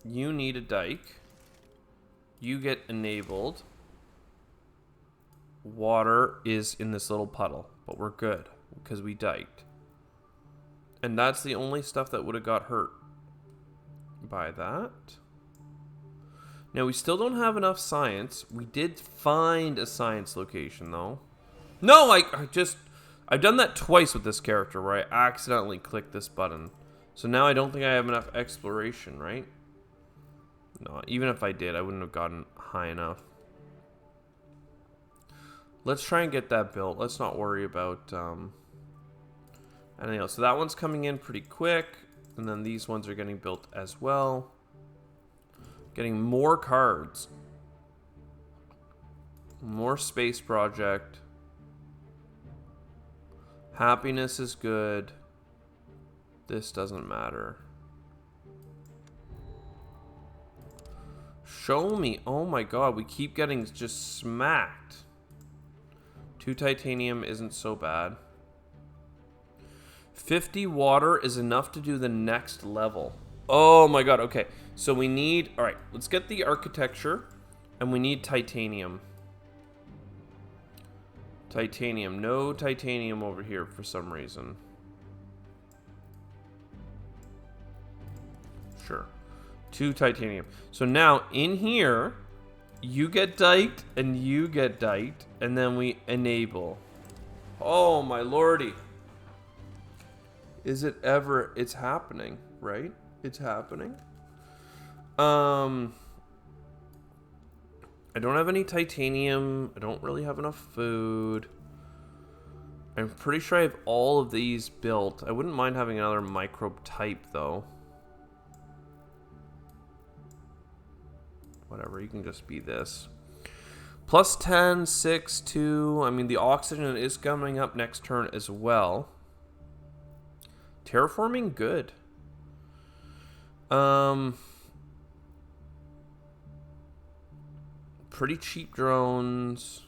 You need a dike. You get enabled. Water is in this little puddle, but we're good because we diked. And that's the only stuff that would have got hurt by that. Now, we still don't have enough science. We did find a science location, though. No, I've done that twice with this character where I accidentally clicked this button. So now I don't think I have enough exploration, right? No, even if I did, I wouldn't have gotten high enough. Let's try and get that built. Let's not worry about anything else. So that one's coming in pretty quick. And then these ones are getting built as well. Getting more cards. More space project. Happiness is good. This doesn't matter. Show me. Oh my god, we keep getting just smacked. 2 titanium isn't so bad. 50 water is enough to do the next level. Oh my god, okay. So we need... Alright, let's get the architecture. And we need titanium. Titanium. No titanium over here for some reason. Sure. 2 titanium. So now, in here, you get diked and you get diked. And then we enable. Oh my lordy. Is it ever... It's happening, right? It's happening. I don't have any titanium. I don't really have enough food. I'm pretty sure I have all of these built. I wouldn't mind having another microbe type, though. Whatever, you can just be this. Plus 10, 6, 2. I mean, the oxygen is coming up next turn as well. Terraforming, good. Pretty cheap drones.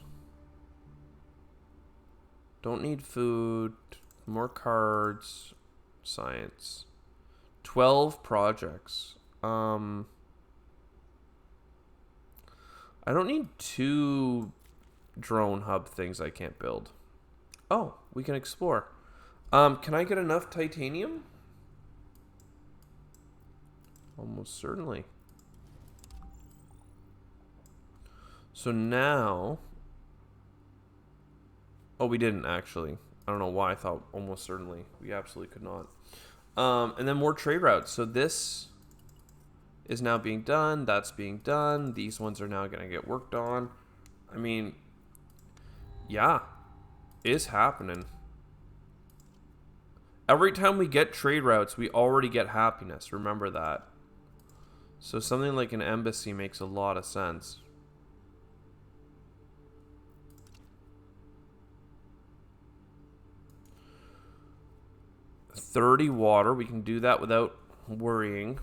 Don't need food. More cards. Science. 12 projects. I don't need 2 drone hub things I can't build. Oh, we can explore. Can I get enough titanium? Almost certainly. So now... Oh, we didn't actually. I don't know why I thought almost certainly. We absolutely could not. And then more trade routes. So this is now being done. That's being done. These ones are now going to get worked on. I mean, yeah, it's happening. Every time we get trade routes, we already get happiness. Remember that. So something like an embassy makes a lot of sense. $30 water. We can do that without worrying.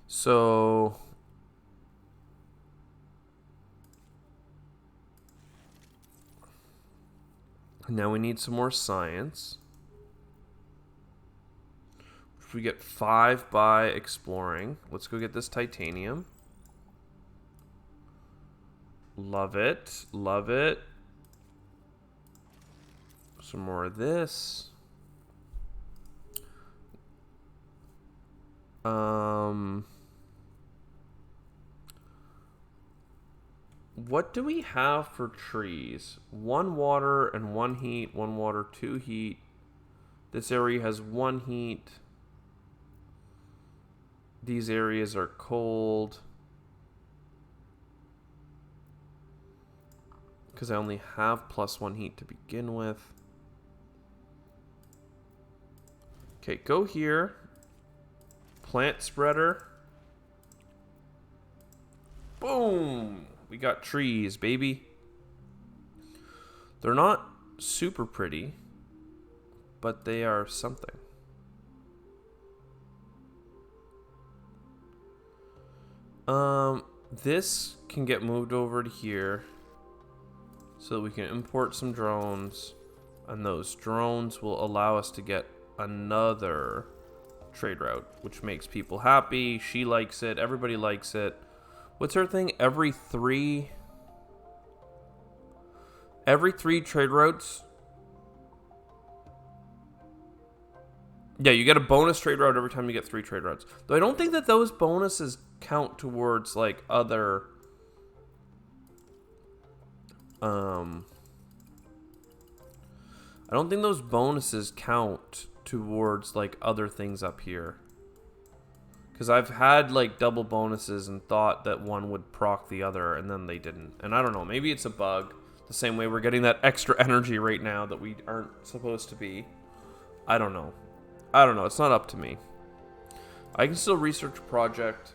So now we need some more science. If we get 5 by exploring. Let's go get this titanium. Love it. Love it. Some more of this. What do we have for trees? 1 water and 1 heat. 1 water, 2 heat. This area has 1 heat. These areas are cold. Because I only have +1 heat to begin with. Okay, go here. Plant spreader. Boom! We got trees, baby. They're not super pretty, but they are something. This can get moved over to here so that we can import some drones, and those drones will allow us to get another trade route, which makes people happy. She likes it. Everybody likes it. What's her thing? Every three trade routes. Yeah, you get a bonus trade route every time you get 3 trade routes. Though I don't think that those bonuses count towards like other I don't think those bonuses count towards like other things up here. Because I've had like double bonuses and thought that one would proc the other, and then they didn't. And I don't know, maybe it's a bug. The same way we're getting that extra energy right now that we aren't supposed to be. I don't know. It's not up to me. I can still research a project.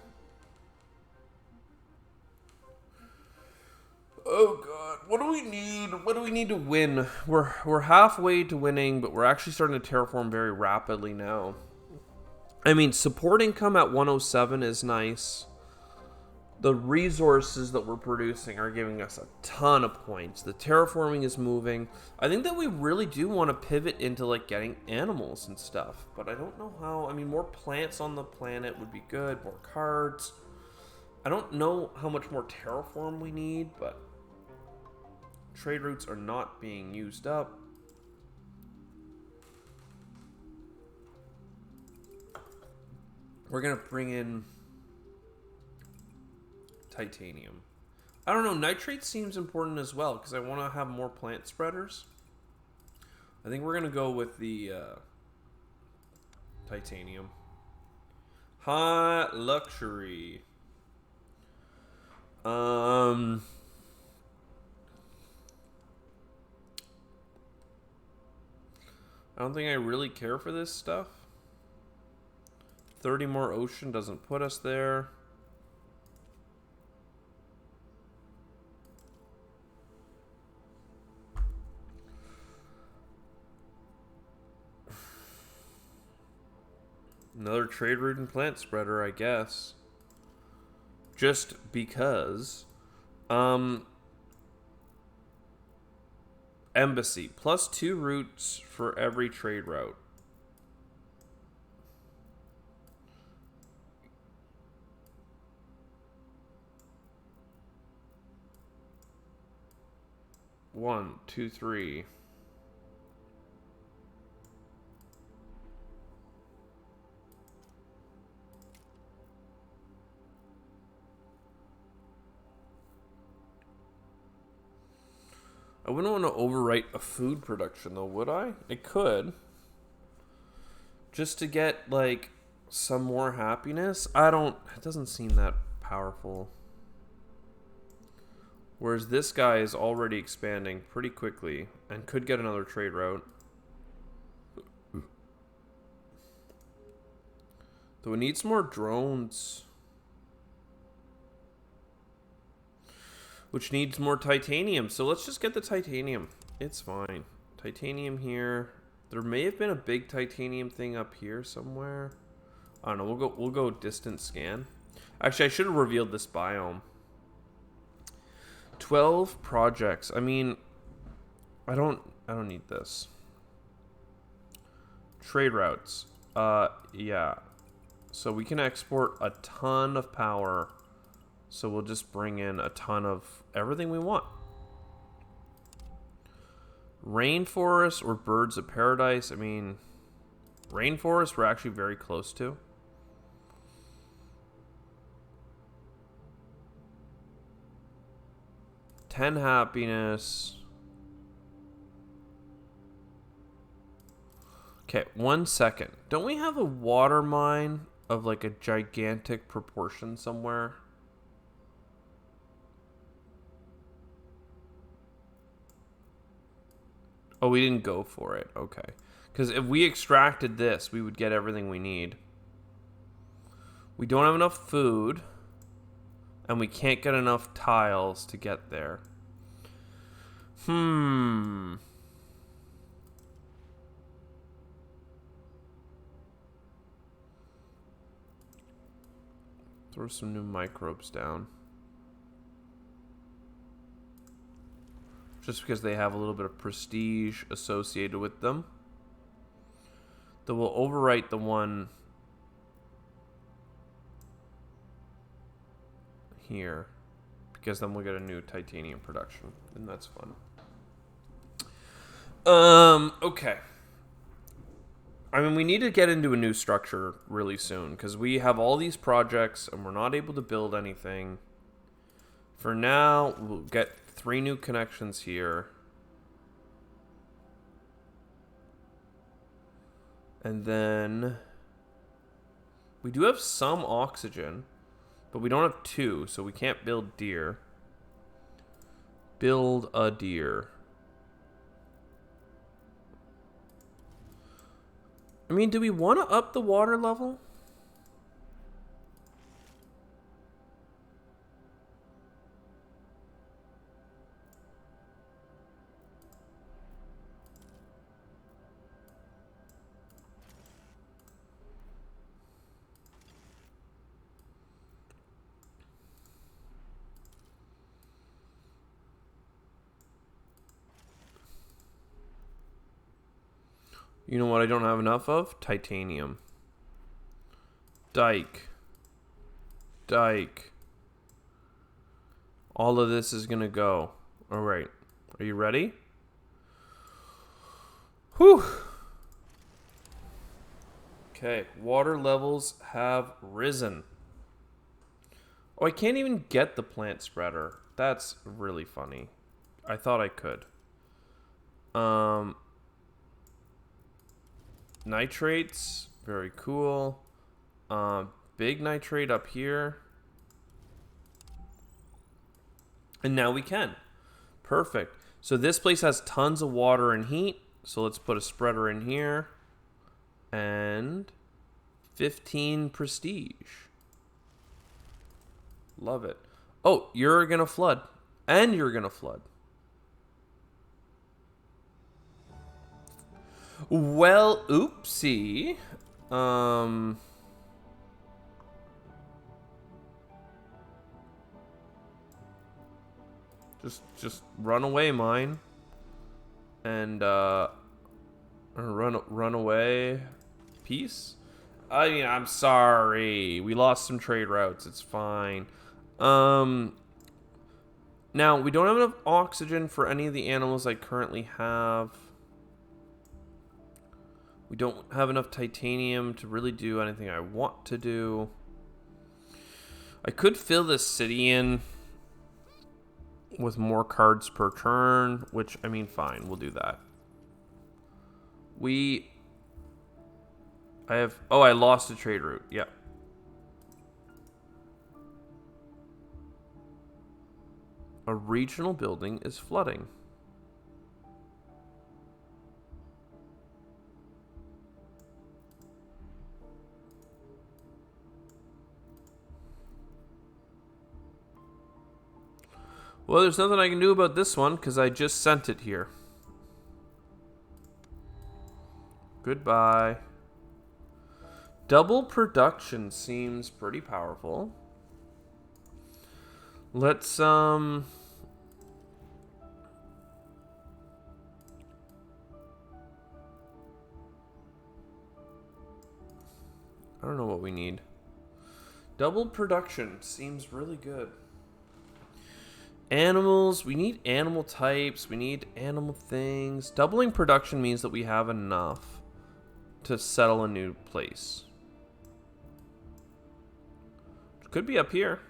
Oh god, what do we need? What do we need to win? We're halfway to winning, but we're actually starting to terraform very rapidly now. I mean, support income at 107 is nice. The resources that we're producing are giving us a ton of points. The terraforming is moving. I think that we really do want to pivot into like getting animals and stuff, but I don't know how. I mean, more plants on the planet would be good, more cards. I don't know how much more terraform we need, but trade routes are not being used up. We're going to bring in titanium. I don't know, nitrate seems important as well because I want to have more plant spreaders. I think we're going to go with the titanium. High luxury. I don't think I really care for this stuff. 30 more ocean doesn't put us there. Another trade route and plant spreader, I guess. Just because. Embassy. +2 routes for every trade route. One, two, three. I wouldn't want to overwrite a food production, though, would I? I could. Just to get, like, some more happiness. It doesn't seem that powerful. Whereas this guy is already expanding pretty quickly and could get another trade route. Though it needs more drones. Which needs more titanium. So let's just get the titanium. It's fine. Titanium here. There may have been a big titanium thing up here somewhere. I don't know. We'll go distant scan. Actually, I should have revealed this biome. 12 projects. I mean, I don't need this. Trade routes. Yeah. So we can export a ton of power. So we'll just bring in a ton of everything we want. Rainforest or birds of paradise. I mean, rainforest we're actually very close to. Ten happiness. Okay, 1 second. Don't we have a water mine of like a gigantic proportion somewhere? Oh, we didn't go for it. Okay. Because if we extracted this, we would get everything we need. We don't have enough food. And we can't get enough tiles to get there. Throw some new microbes down. Just because they have a little bit of prestige associated with them. That will overwrite the one here. Because then we'll get a new titanium production. And that's fun. Okay. I mean, we need to get into a new structure really soon. Because we have all these projects and we're not able to build anything. For now, we'll get 3 new connections here. And then we do have some oxygen, but we don't have 2, so we can't build deer. Build a deer. I mean, do we want to up the water level? You know what I don't have enough of? Titanium. Dike. Dike. All of this is going to go. All right. Are you ready? Whew. Okay. Water levels have risen. Oh, I can't even get the plant spreader. That's really funny. I thought I could. Nitrates, very cool. Big nitrate up here. And now we can. Perfect. So this place has tons of water and heat. So let's put a spreader in here. And 15 prestige. Love it. Oh, you're going to flood. And you're going to flood. Well, oopsie. Um, just run away, mine, and run away. Peace. I mean, I'm sorry. We lost some trade routes. It's fine. Um, Now we don't have enough oxygen for any of the animals I currently have. We don't have enough titanium to really do anything I want to do. I could fill this city in with more cards per turn, which, I mean, fine, we'll do that. I lost a trade route. Yep. A regional building is flooding. Well, there's nothing I can do about this one because I just sent it here. Goodbye. Double production seems pretty powerful. Let's, I don't know what we need. Double production seems really good. Animals, we need animal types, we need animal things. Doubling production means that we have enough to settle a new place. It could be up here.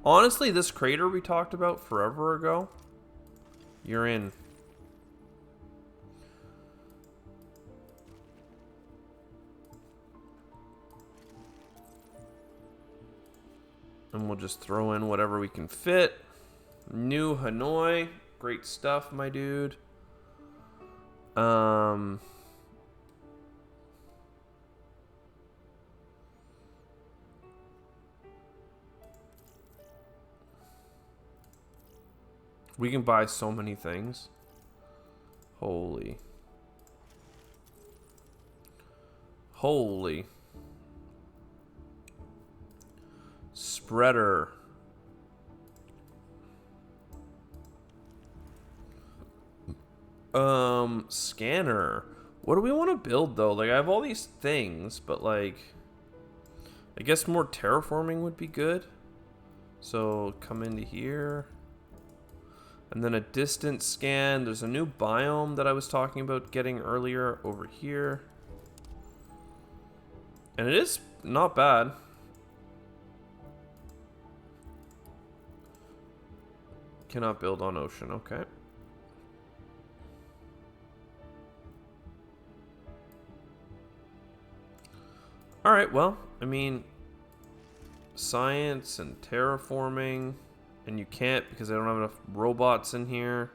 Honestly, this crater we talked about forever ago, you're in. And we'll just throw in whatever we can fit. New Hanoi. Great stuff, my dude. We can buy so many things. Holy. Spreader. Scanner. What do we want to build though? Like, I have all these things, but like, I guess more terraforming would be good. So come into here. And then a distance scan. There's a new biome that I was talking about getting earlier over here. And it is not bad. Cannot build on ocean. Okay. Alright, well, I mean, science and terraforming. And you can't because I don't have enough robots in here.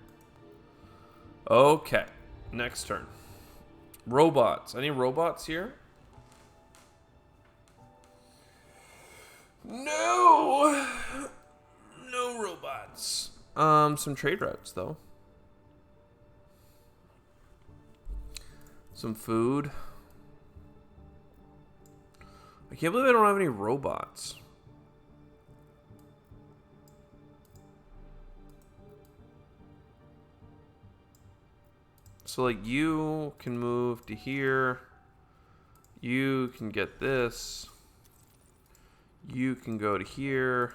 Okay, next turn. Robots. Any robots here? No! No robots. Some trade routes, though. Some food. I can't believe I don't have any robots. So, like, you can move to here. You can get this. You can go to here.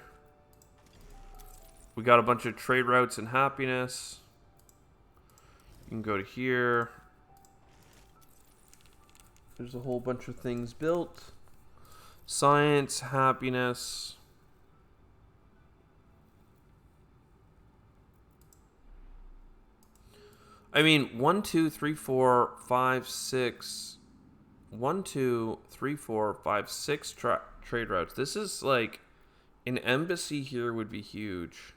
We got a bunch of trade routes and happiness. You can go to here. There's a whole bunch of things built. Science, happiness. I mean, 1, 2, 3, 4, 5, 6. 1, 2, 3, 4, 5, 6 trade routes. This is like an embassy here would be huge.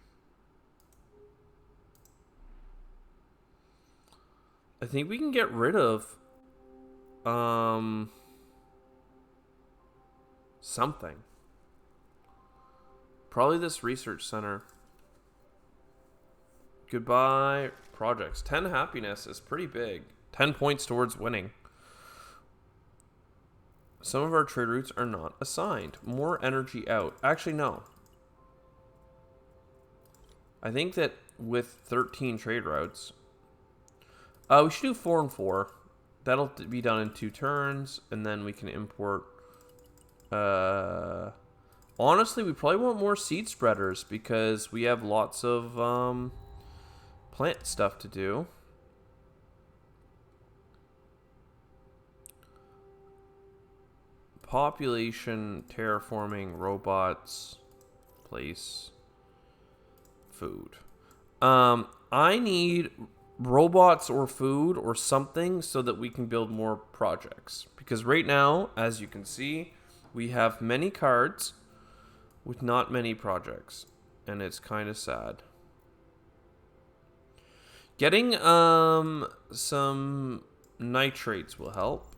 I think we can get rid of something. Probably this research center. Goodbye projects. 10 happiness is pretty big. 10 points towards winning. Some of our trade routes are not assigned. More energy out. Actually, no. I think that with 13 trade routes, we should do 4 and 4. That'll be done in 2 turns, and then we can import. Honestly, we probably want more seed spreaders because we have lots of plant stuff to do. Population, terraforming, robots, place, food. I need robots or food or something so that we can build more projects. Because right now, as you can see, we have many cards with not many projects. And it's kind of sad. Getting some nitrates will help.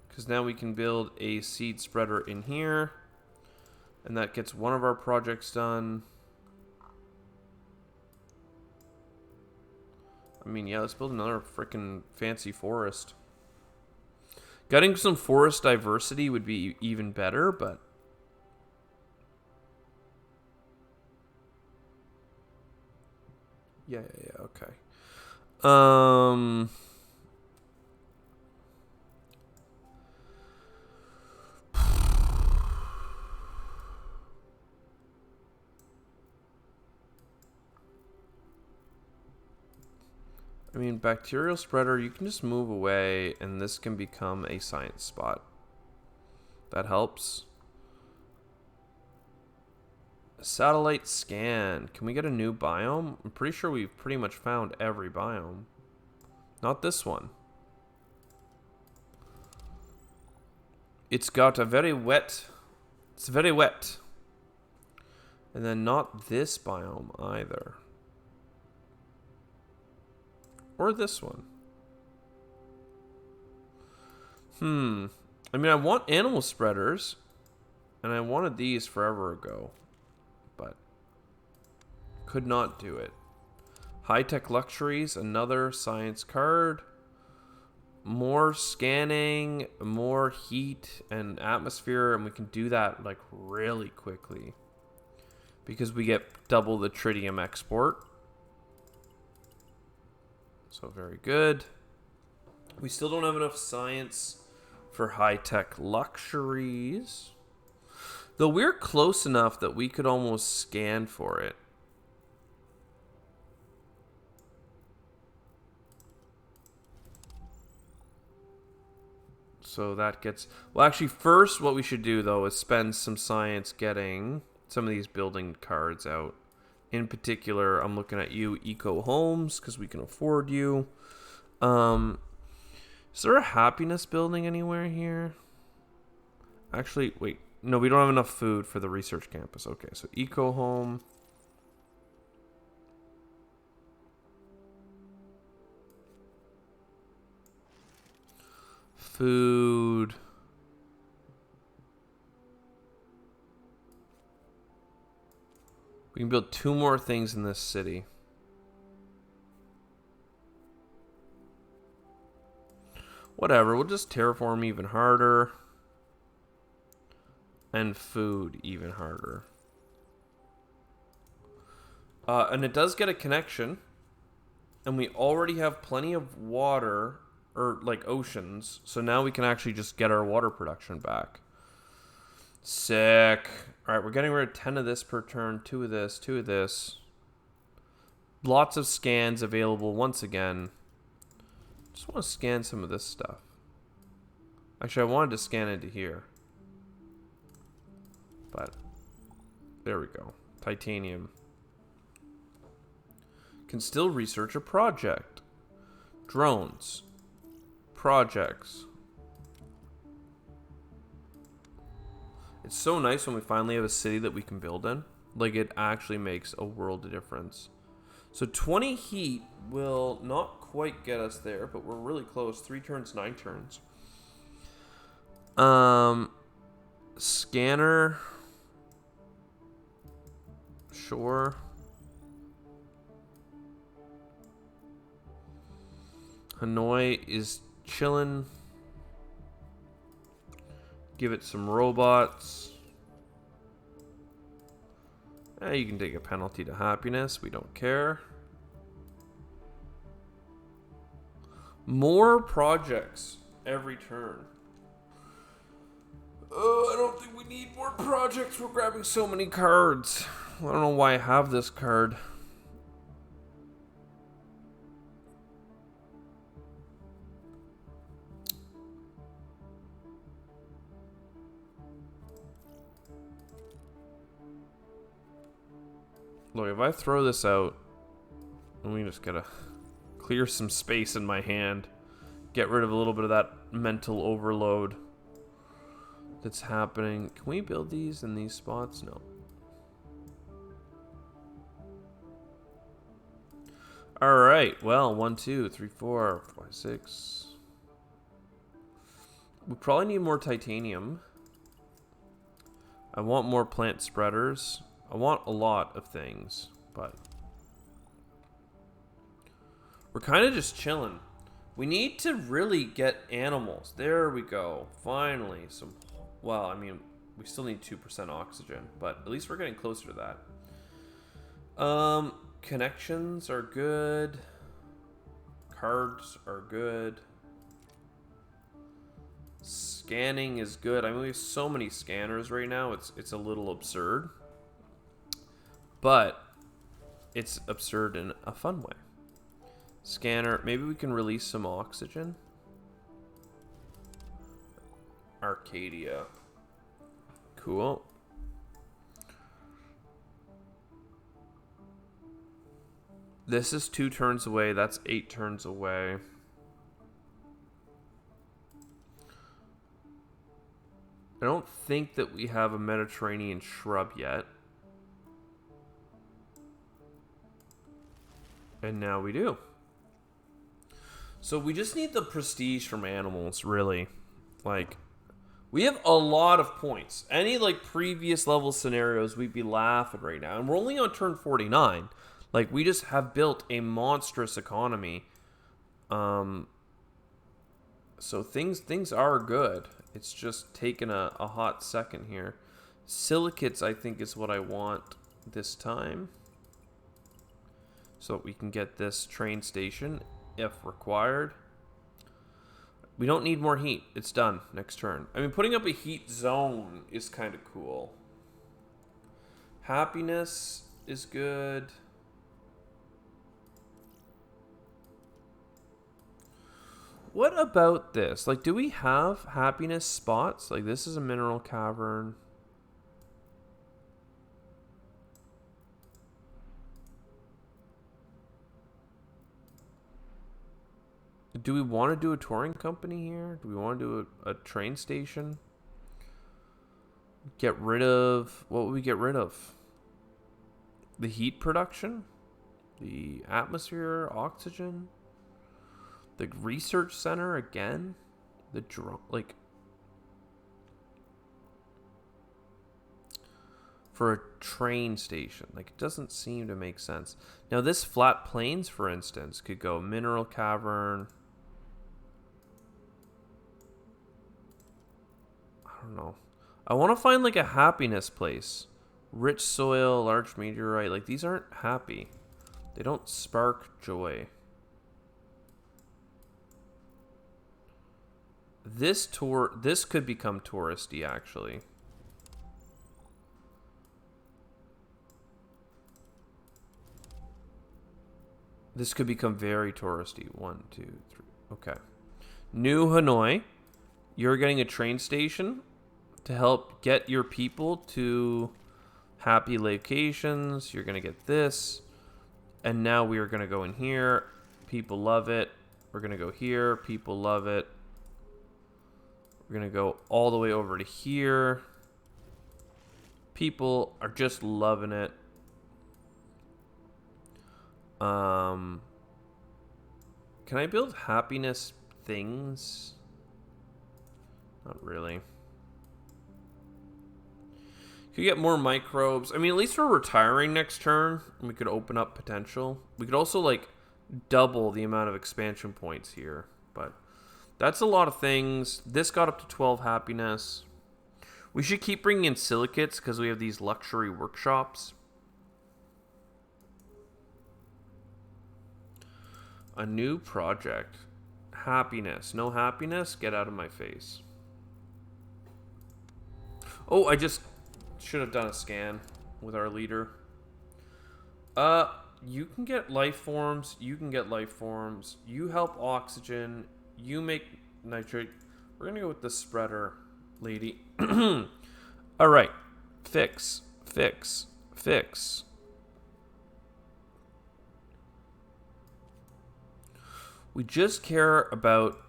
Because now we can build a seed spreader in here. And that gets one of our projects done. I mean, yeah, let's build another freaking fancy forest. Getting some forest diversity would be even better, but... Yeah, okay. I mean, bacterial spreader, you can just move away, and this can become a science spot. That helps. Satellite scan. Can we get a new biome? I'm pretty sure we've pretty much found every biome. Not this one. It's got a very wet... It's very wet. And then not this biome either. Or this one. I mean, I want animal spreaders. And I wanted these forever ago. But could not do it. High-tech luxuries, another science card. More scanning, more heat and atmosphere, and we can do that like really quickly. Because we get double the tritium export. So very good. We still don't have enough science for high-tech luxuries. Though we're close enough that we could almost scan for it. So that gets... Well, actually, first what we should do, though, is spend some science getting some of these building cards out. In particular, I'm looking at you, Eco Homes, because we can afford you. Is there a happiness building anywhere here? Actually, wait. No, we don't have enough food for the research campus. Okay, so Eco Home. Food. We can build 2 more things in this city. Whatever, we'll just terraform even harder. And food even harder. And it does get a connection. And we already have plenty of water, or like oceans. So now we can actually just get our water production back. Sick. Alright, we're getting rid of 10 of this per turn. 2 of this, 2 of this. Lots of scans available once again. Just want to scan some of this stuff. Actually, I wanted to scan into here. But there we go. Titanium. Can still research a project. Drones. Projects. It's so nice when we finally have a city that we can build in. Like, it actually makes a world of difference. So 20 heat will not quite get us there, but we're really close. 3 turns, 9 turns. Scanner. Sure. Hanoi is chilling. Give it some robots. You can take a penalty to happiness. We don't care. More projects every turn. Oh, I don't think we need more projects. We're grabbing so many cards. I don't know why I have this card. Look, if I throw this out, we just gotta clear some space in my hand. Get rid of a little bit of that mental overload that's happening. Can we build these in these spots? No. Alright, well, 1, 2, 3, 4, 5, 6. We probably need more titanium. I want more plant spreaders. I want a lot of things, but we're kind of just chilling. We need to really get animals. There we go. Finally, some. Well, I mean, we still need 2% oxygen, but at least we're getting closer to that. Connections are good. Cards are good. Scanning is good. I mean, we have so many scanners right now. It's a little absurd. But it's absurd in a fun way. Scanner. Maybe we can release some oxygen. Arcadia. Cool. This is 2 turns away. That's 8 turns away. I don't think that we have a Mediterranean shrub yet. And now we do. So we just need the prestige from animals, really. Like, we have a lot of points. Any, like, previous level scenarios, we'd be laughing right now. And we're only on turn 49. Like, we just have built a monstrous economy. So things are good. It's just taken a hot second here. Silicates, I think, is what I want this time. So that we can get this train station if required. We don't need more heat. It's done. Next turn. I mean, putting up a heat zone is kind of cool. Happiness is good. What about this? Like, do we have happiness spots? Like, this is a mineral cavern. Do we want to do a touring company here? Do we want to do a train station? Get rid of... What would we get rid of? The heat production? The atmosphere, oxygen? The research center again? The drone... Like... For a train station. Like, it doesn't seem to make sense. Now, this flat plains, for instance, could go mineral cavern... I don't know. I want to find like a happiness place. Rich soil, large meteorite. Like, these aren't happy. They don't spark joy. This could become touristy, actually. This could become very touristy. 1, 2, 3. Okay. New Hanoi. You're getting a train station to help get your people to happy locations. You're going to get this. And now we are going to go in here. People love it. We're going to go here. People love it. We're going to go all the way over to here. People are just loving it. Can I build happiness things? Not really. Could get more microbes. I mean, at least we're retiring next turn. We could open up potential. We could also, like, double the amount of expansion points here. But That's a lot of things. This got up to 12 happiness. We should keep bringing in silicates because we have these luxury workshops. A new project. Happiness. No happiness? Get out of my face. Oh, I just should have done a scan with our leader. You can get life forms. You can get life forms. You help oxygen. You make nitrate. We're going to go with the spreader lady. All right. Fix. Fix. Fix. We just care about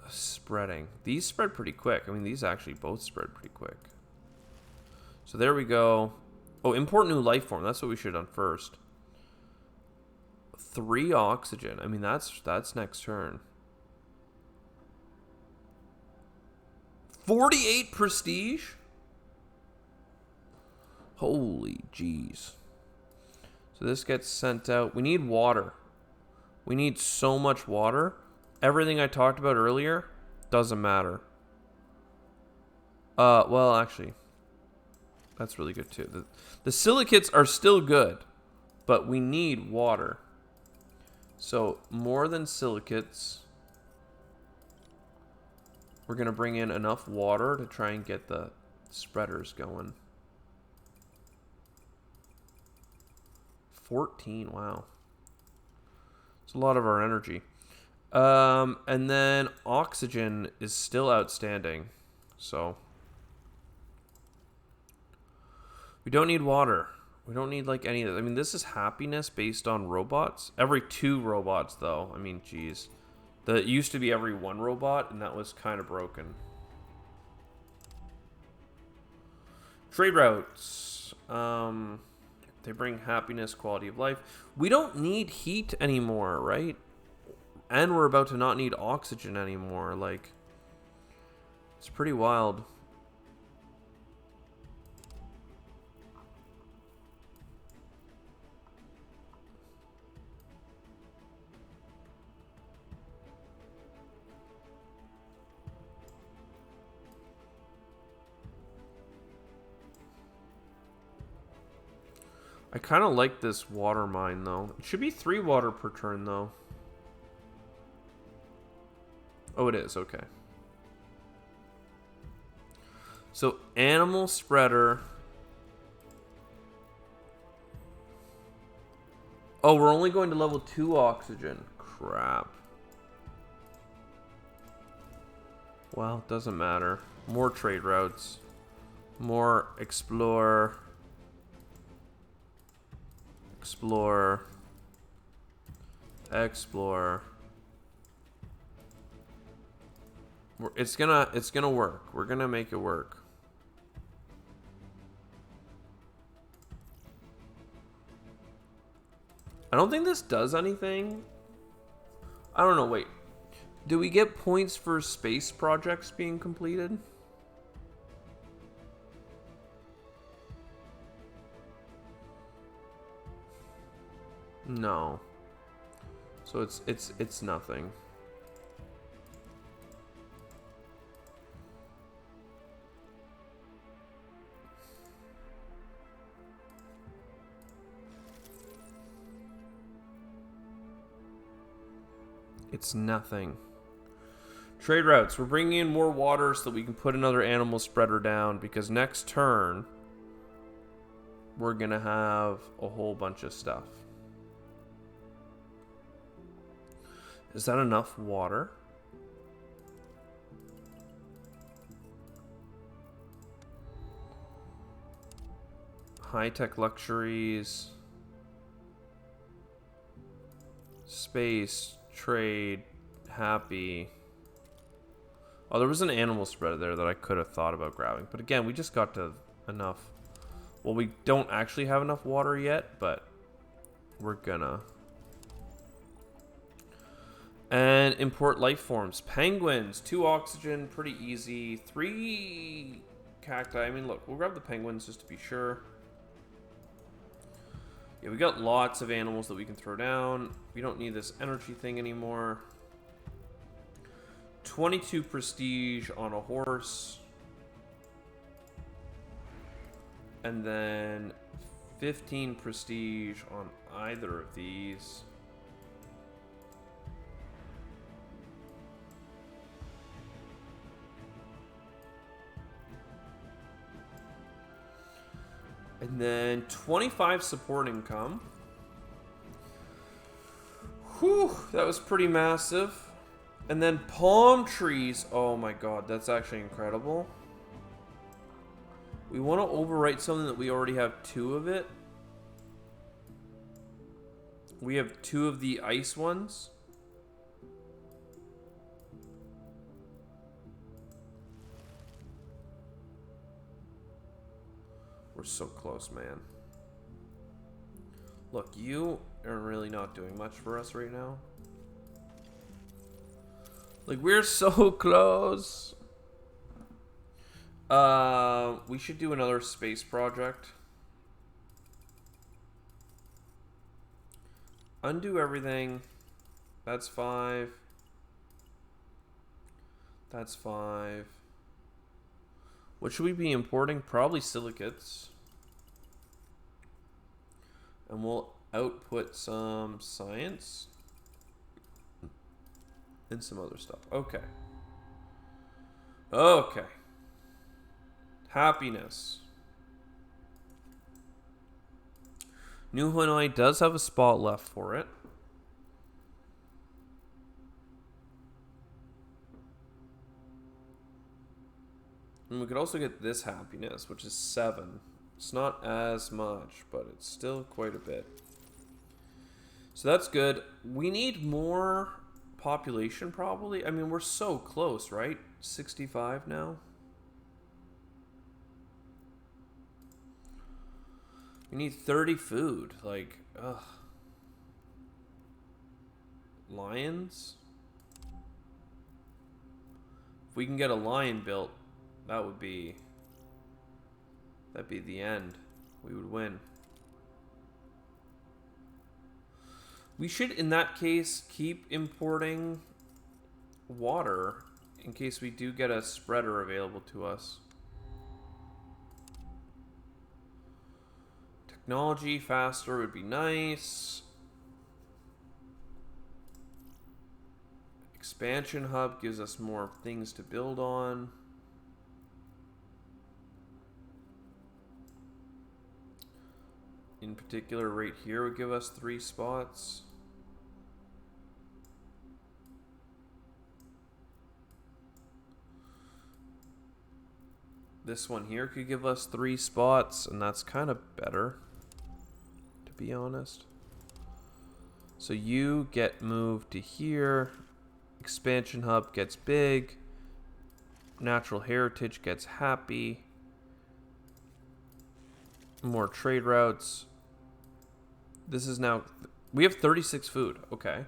spreading. These spread pretty quick. I mean, these actually both spread pretty quick. So there we go. Oh, import new life form. That's what we should have done first. 3 oxygen. I mean, that's next turn. 48 prestige? Holy jeez. So this gets sent out. We need water. We need so much water. Everything I talked about earlier doesn't matter. Well, actually, that's really good too. The silicates are still good, but we need water. So more than silicates. We're going to bring in enough water to try and get the spreaders going. 14, wow. It's a lot of our energy. And then oxygen is still outstanding. So we don't need water. We don't need like any of that. I mean, this is happiness based on robots. Every 2 robots, though. I mean, geez. It used to be every 1 robot, and that was kind of broken. Trade routes. They bring happiness, quality of life. We don't need heat anymore, right? And we're about to not need oxygen anymore. Like, it's pretty wild. I kind of like this water mine, though. It should be 3 water per turn, though. Oh, it is. Okay. So, animal spreader. Oh, we're only going to level 2 oxygen. Crap. Well, doesn't matter. More trade routes. More explore. Explore. Explore. It's gonna work. We're gonna make it work. I don't think this does anything. I don't know, wait. Do we get points for space projects being completed? No. So it's nothing. It's nothing. Trade routes. We're bringing in more water so that we can put another animal spreader down, because next turn we're going to have a whole bunch of stuff. Is that enough water? High-tech luxuries. Space. Trade. Happy. Oh, there was an animal spreader there that I could have thought about grabbing. But again, we just got to enough. Well, we don't actually have enough water yet, but we're gonna. And import life forms. Penguins. 2 oxygen. Pretty easy. 3 cacti. I mean, look, we'll grab the penguins just to be sure. Yeah, we got lots of animals that we can throw down. We don't need this energy thing anymore. 22 prestige on a horse. And then 15 prestige on either of these. And then 25 support income. Whew, that was pretty massive. And then palm trees. Oh my god, that's actually incredible. We want to overwrite something that we already have 2 of it. We have 2 of the ice ones. We're so close, man. Look, you are really not doing much for us right now. Like, we're so close. We should do another space project. Undo everything. That's 5. That's 5. What should we be importing? Probably silicates. And we'll output some science. And some other stuff. Okay. Okay. Happiness. New Hanoi does have a spot left for it. And we could also get this happiness, which is 7. It's not as much, but it's still quite a bit. So that's good. We need more population, probably. I mean, we're so close, right? 65 now. We need 30 food. Like, ugh. Lions? If we can get a lion built, that'd be the end. We would win. We should, in that case, keep importing water in case we do get a spreader available to us. Technology faster would be nice. Expansion hub gives us more things to build on. In particular, right here would give us 3 spots. This one here could give us 3 spots, and that's kind of better, to be honest. So you get moved to here. Expansion hub gets big. Natural heritage gets happy. More trade routes. This is now, we have 36 food. Okay.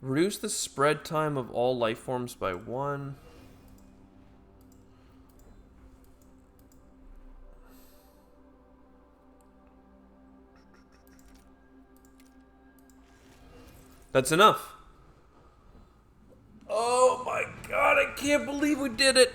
Reduce the spread time of all life forms by 1. That's enough. Oh my god, I can't believe we did it.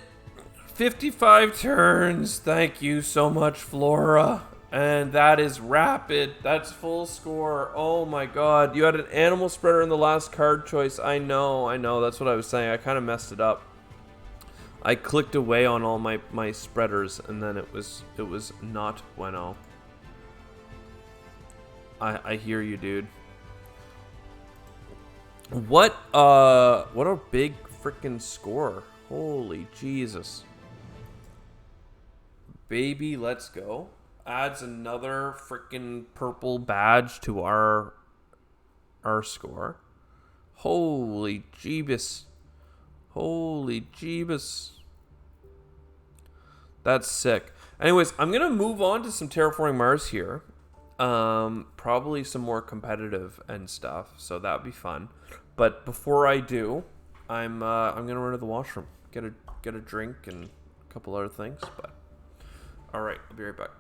55 turns. Thank you so much, Flora. And that is rapid. That's full score. Oh my god. You had an animal spreader in the last card choice. I know. That's what I was saying. I kind of messed it up. I clicked away on all my spreaders, and then it was not bueno. I hear you, dude. What a big freaking score. Holy Jesus. Baby, let's go. Adds another freaking purple badge to our score. Holy Jeebus. Holy Jeebus. That's sick. Anyways, I'm going to move on to some Terraforming Mars here. Probably some more competitive and stuff, so that'd be fun. But before I do, I'm gonna run to the washroom. get a drink and a couple other things. But all right, I'll be right back.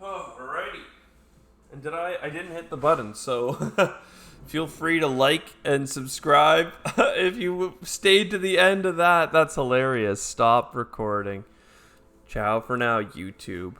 Alrighty. And I didn't hit the button, so feel free to like and subscribe. If you stayed to the end of that, that's hilarious. Stop recording. Ciao for now, YouTube.